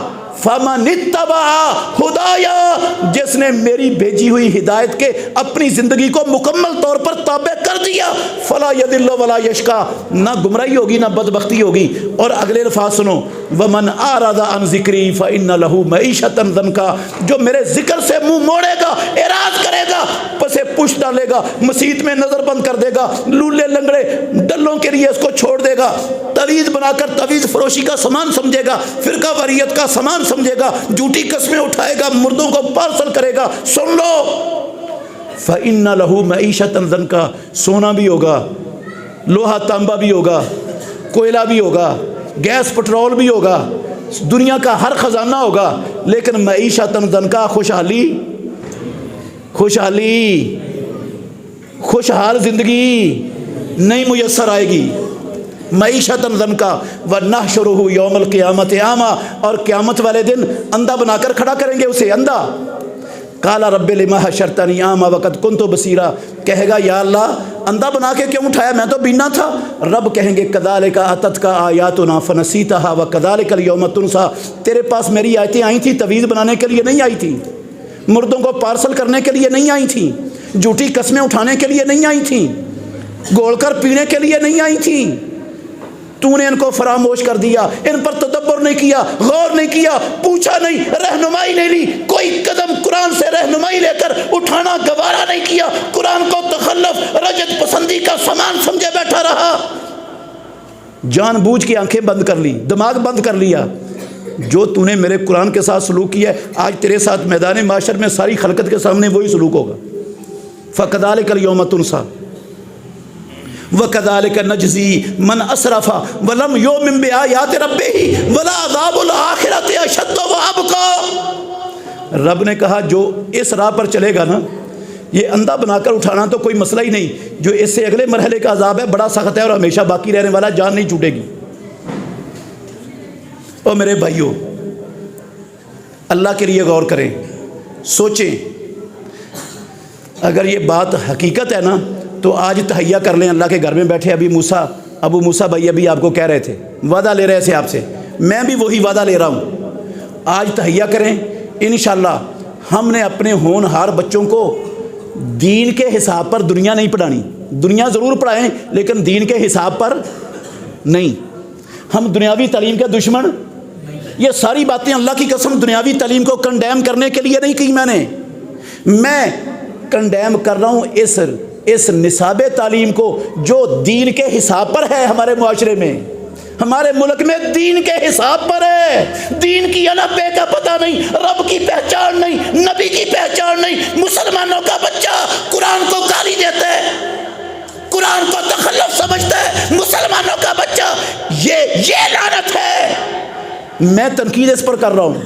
ہدایا، جس نے میری بھیجی ہوئی ہدایت کے اپنی زندگی کو مکمل طور پر تابع کر دیا، فلا یضل ولا یشقی، نہ گمراہی ہوگی نہ بدبختی ہوگی۔ اور اگلے الفاظ سنو، ومن اعرض عن ذکری فان له معیشۃ ضنکا، جو میرے ذکر سے منہ موڑے گا، اعراض کرے گا، پسے پش ڈالے گا، مسیت میں نظر بند کر دے گا، لولے لنگڑے ڈلوں کے لیے اس کو چھوڑ دے گا، تعویذ بنا کر تعویذ فروشی کا سامان سمجھے گا، فرقہ واریت کا سامان سمجھے گا، جھوٹی قسمیں اٹھائے گا، مردوں کو پارسل کرے گا۔ سن لو، فَإِنَّ لَهُ مَعِيشَةً ضَنْكَا، سونا بھی ہوگا، لوہا تانبا بھی ہوگا، کوئلہ بھی ہوگا، گیس پٹرول بھی ہوگا، دنیا کا ہر خزانہ ہوگا، لیکن معیشتاً ضنکا، خوشحال زندگی نہیں میسر آئے گی۔ معیشتاً ضنکا وَنَحْشُرُهُ یوم القیامت اعمیٰ، اور قیامت والے دن اندھا بنا کر کھڑا کریں گے اسے، اندھا۔ قال رب لما حشرتنی اعمیٰ وقد كنت بصیرا، کہے گا یا اللہ اندھا بنا کے کیوں اٹھایا، میں تو بینا تھا۔ رب کہیں گے کذالک اتتک آیاتنا فنسیتها وکذالک اليوم تنسیٰ، تیرے پاس میری آیتیں آئی تھیں، تعویذ بنانے کے لیے نہیں آئی تھیں، مردوں کو پارسل کرنے کے لیے نہیں آئی تھیں، جھوٹی قسمیں اٹھانے کے لیے نہیں آئی تھیں، گھول کر پینے کے لیے نہیں آئی تھیں۔ تو نے ان کو فراموش کر دیا، ان پر تدبر نہیں کیا، غور نہیں کیا، پوچھا نہیں، رہنمائی نہیں لی، کوئی قدم قرآن سے رہنمائی لے کر اٹھانا گوارا نہیں کیا، قرآن کو تخلف، رجت پسندی کا سامان سمجھے بیٹھا رہا، جان بوجھ کے آنکھیں بند کر لی، دماغ بند کر لیا۔ جو تو نے میرے قرآن کے ساتھ سلوک کیا ہے، آج تیرے ساتھ میدان معاشر میں ساری خلقت کے سامنے وہی سلوک ہوگا۔ فَكَذَلِكَ الْيَوْمَ تُنسَىٰ وَكَذَلِكَ نَجْزِي مَنْ أَسْرَفَ وَلَمْ يُؤْمِنْ بِآيَاتِ رَبِّهِ وَلَعَذَابُ الْآخِرَةِ أَشَدُّ وَأَبْقَىٰ، رب نے کہا جو اس راہ پر چلے گا نا، یہ اندھا بنا کر اٹھانا تو کوئی مسئلہ ہی نہیں، جو اس سے اگلے مرحلے کا عذاب ہے بڑا سخت ہے اور ہمیشہ باقی رہنے والا، جان نہیں چھوٹے گی۔ اور میرے بھائیوں، اللہ کے لیے غور کریں، سوچیں، اگر یہ بات حقیقت ہے نا تو آج تہیہ کر لیں۔ اللہ کے گھر میں بیٹھے ابو موسیٰ بھائی ابھی آپ کو کہہ رہے تھے، وعدہ لے رہے تھے آپ سے، میں بھی وہی وعدہ لے رہا ہوں، آج تہیہ کریں۔ انشاءاللہ ہم نے اپنے ہونہار بچوں کو دین کے حساب پر دنیا نہیں پڑھانی، دنیا ضرور پڑھائیں لیکن دین کے حساب پر نہیں۔ ہم دنیاوی تعلیم کے دشمن یہ ساری باتیں اللہ کی قسم دنیاوی تعلیم کو کنڈیم کرنے کے لیے نہیں کی میں کنڈیم کر رہا ہوں اس نصاب تعلیم کو جو دین کے حساب پر ہے ہمارے معاشرے میں، ہمارے ملک میں دین کے حساب پر ہے. دین کی الف بے کا پتہ نہیں، رب کی پہچان نہیں، نبی کی پہچان نہیں. مسلمانوں کا بچہ قرآن کو گالی دیتا ہے، قرآن کو تخلف سمجھتا ہے. مسلمانوں کا بچہ یہ لعنت ہے. میں تنقید اس پر کر رہا ہوں.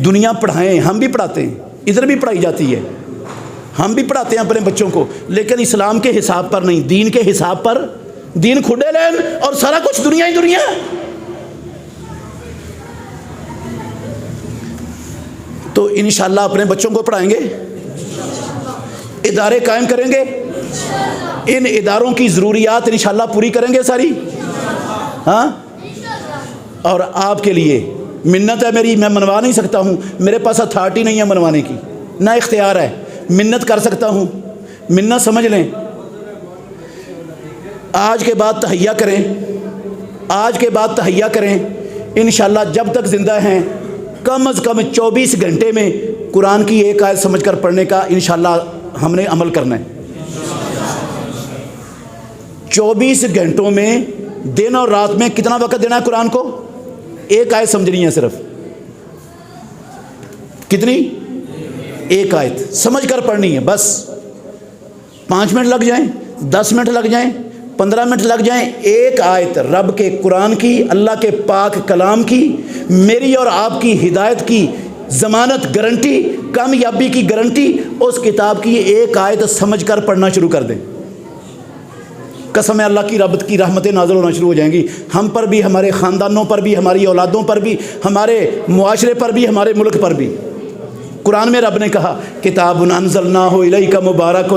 دنیا پڑھائیں، ہم بھی پڑھاتے ہیں، ادھر بھی پڑھائی جاتی ہے، ہم بھی پڑھاتے ہیں اپنے بچوں کو، لیکن اسلام کے حساب پر نہیں، دین کے حساب پر. دین کھڈے لین اور سارا کچھ دنیا ہی دنیا. تو انشاءاللہ اپنے بچوں کو پڑھائیں گے، ادارے قائم کریں گے، ان اداروں کی ضروریات انشاءاللہ پوری کریں گے ساری. ہاں، اور آپ کے لیے منت ہے میری، میں منوا نہیں سکتا ہوں، میرے پاس اتھارٹی نہیں ہے منوانے کی، نہ اختیار ہے. منت کر سکتا ہوں، منت سمجھ لیں. آج کے بعد تہیہ کریں، آج کے بعد تہیہ کریں. انشاءاللہ جب تک زندہ ہیں کم از کم 24 گھنٹے میں قرآن کی ایک آیت سمجھ کر پڑھنے کا انشاءاللہ ہم نے عمل کرنا ہے. 24 گھنٹوں میں دن اور رات میں کتنا وقت دینا ہے قرآن کو؟ ایک آیت سمجھنی ہے صرف. کتنی؟ ایک آیت سمجھ کر پڑھنی ہے بس. 5 منٹ لگ جائیں، 10 منٹ لگ جائیں، 15 منٹ لگ جائیں، ایک آیت رب کے قرآن کی، اللہ کے پاک کلام کی، میری اور آپ کی ہدایت کی ضمانت، گارنٹی، کامیابی کی گارنٹی. اس کتاب کی ایک آیت سمجھ کر پڑھنا شروع کر دیں. قسم ہے اللہ کی، رب کی رحمتیں نازل ہونا شروع ہو جائیں گی ہم پر بھی، ہمارے خاندانوں پر بھی، ہماری اولادوں پر بھی، ہمارے معاشرے پر بھی، ہمارے ملک پر بھی. قرآن میں رب نے کہا کتاب انزلناہ الیک مبارک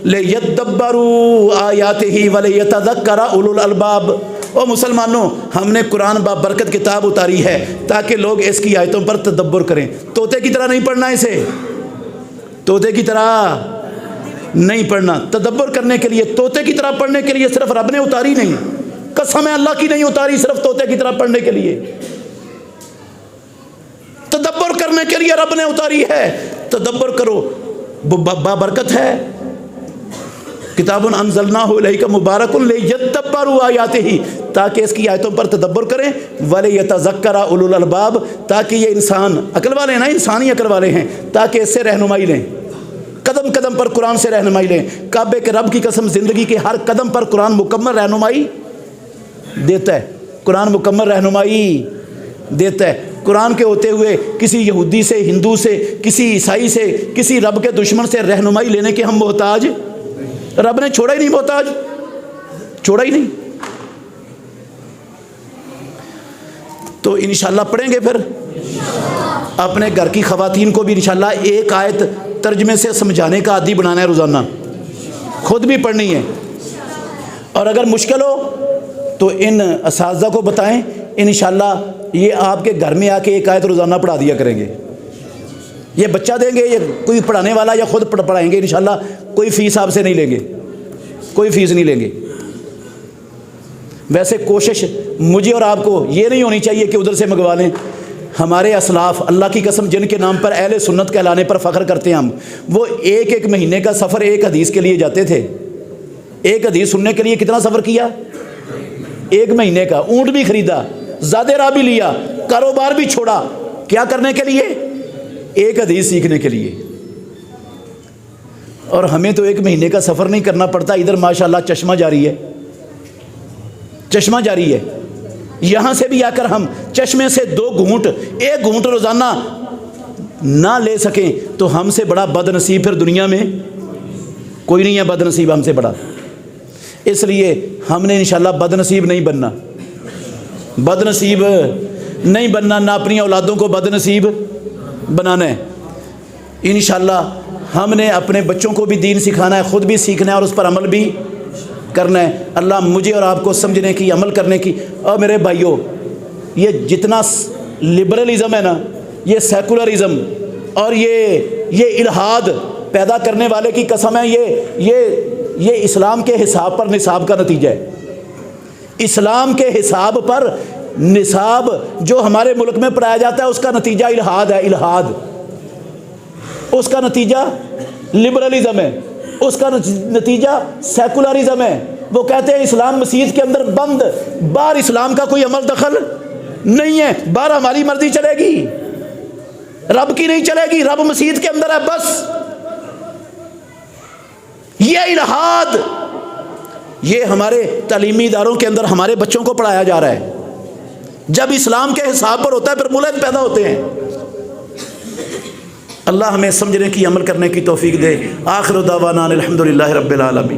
لیدبروا آیاتہ ولیتذکر اولو الالباب. او مسلمانوں، ہم نے قرآن بابرکت کتاب اتاری ہے تاکہ لوگ اس کی آیتوں پر تدبر کریں. طوطے کی طرح نہیں پڑھنا، اسے طوطے کی طرح نہیں پڑھنا. تدبر کرنے کے لیے، طوطے کی طرح پڑھنے کے لیے صرف رب نے اتاری نہیں، قسم ہے اللہ کی نہیں اتاری صرف طوطے کی طرح پڑھنے کے لیے. تدبر کرنے کے لیے رب نے اتاری ہے. تدبر کرو، بابرکت ہے. کتاب انزلناہ الیک مبارک لیدبروا آیاتہ، تاکہ اس کی آیتوں پر تدبر کریں. ولیتذکر اولو الالباب، تاکہ یہ انسان عقل والے ہیں نا، انسانی عقل والے ہیں، تاکہ اس سے رہنمائی لیں، قدم قدم پر قرآن سے رہنمائی لیں. کعبے کے رب کی قسم زندگی کے ہر قدم پر قرآن مکمل رہنمائی دیتا ہے، قرآن مکمل رہنمائی دیتا ہے. قرآن کے ہوتے ہوئے کسی یہودی سے، ہندو سے، کسی عیسائی سے، کسی رب کے دشمن سے رہنمائی لینے کے ہم محتاج، رب نے چھوڑا ہی نہیں، محتاج چھوڑا ہی نہیں. تو انشاءاللہ پڑھیں گے. پھر اپنے گھر کی خواتین کو بھی انشاءاللہ ایک آیت ترجمے سے سمجھانے کا عادی بنانا ہے روزانہ، خود بھی پڑھنی ہے. اور اگر مشکل ہو تو ان اساتذہ کو بتائیں، انشاءاللہ یہ آپ کے گھر میں آ کے ایک آیت روزانہ پڑھا دیا کریں گے. یہ بچہ دیں گے، یہ کوئی پڑھانے والا یا خود پڑھائیں گے انشاءاللہ. کوئی فیس آپ سے نہیں لیں گے، کوئی فیس نہیں لیں گے. ویسے کوشش مجھے اور آپ کو یہ نہیں ہونی چاہیے کہ ادھر سے منگوا لیں. ہمارے اسلاف اللہ کی قسم جن کے نام پر اہل سنت کہلانے پر فخر کرتے ہیں ہم، وہ ایک مہینے کا سفر ایک حدیث کے لیے جاتے تھے. ایک حدیث سننے کے لیے کتنا سفر کیا؟ 1 مہینے کا. اونٹ بھی خریدا، زیادہ راہ بھی لیا، کاروبار بھی چھوڑا. کیا کرنے کے لیے؟ ایک حدیث سیکھنے کے لیے. اور ہمیں تو 1 مہینے کا سفر نہیں کرنا پڑتا. ادھر ماشاءاللہ چشمہ جاری ہے، چشمہ جاری ہے. یہاں سے بھی آ کر ہم چشمے سے 2 گھونٹ، 1 گھونٹ روزانہ نہ لے سکیں تو ہم سے بڑا بد نصیب پھر دنیا میں کوئی نہیں ہے. بد نصیب ہم سے بڑا. اس لیے ہم نے انشاءاللہ بد نصیب نہیں بننا، بد نصیب نہیں بننا، نہ اپنی اولادوں کو بد نصیب بنانا ہے. انشاءاللہ ہم نے اپنے بچوں کو بھی دین سکھانا ہے، خود بھی سیکھنا ہے اور اس پر عمل بھی کرنا ہے. اللہ مجھے اور آپ کو سمجھنے کی، عمل کرنے کی. اور میرے بھائیوں، یہ جتنا لبرلزم ہے نا، یہ سیکولرزم اور یہ الہاد پیدا کرنے والے کی قسم ہے، یہ اسلام کے حساب پر نصاب کا نتیجہ ہے. اسلام کے حساب پر نصاب جو ہمارے ملک میں پڑھایا جاتا ہے اس کا نتیجہ الحاد ہے، الحاد، اس کا نتیجہ لبرلزم ہے، اس کا نتیجہ سیکولرزم ہے۔ وہ کہتے ہیں اسلام مسیح کے اندر بند، باہر اسلام کا کوئی عمل دخل نہیں ہے، باہر ہماری مرضی چلے گی، رب کی نہیں چلے گی، رب مسیح کے اندر ہے بس۔ یہ الحاد یہ ہمارے تعلیمی اداروں کے اندر ہمارے بچوں کو پڑھایا جا رہا ہے۔ جب اسلام کے حساب پر ہوتا ہے پھر ملحد پیدا ہوتے ہیں۔ اللہ ہمیں سمجھنے کی، عمل کرنے کی توفیق دے۔ آخر دعوانا الحمدللہ رب العالمین۔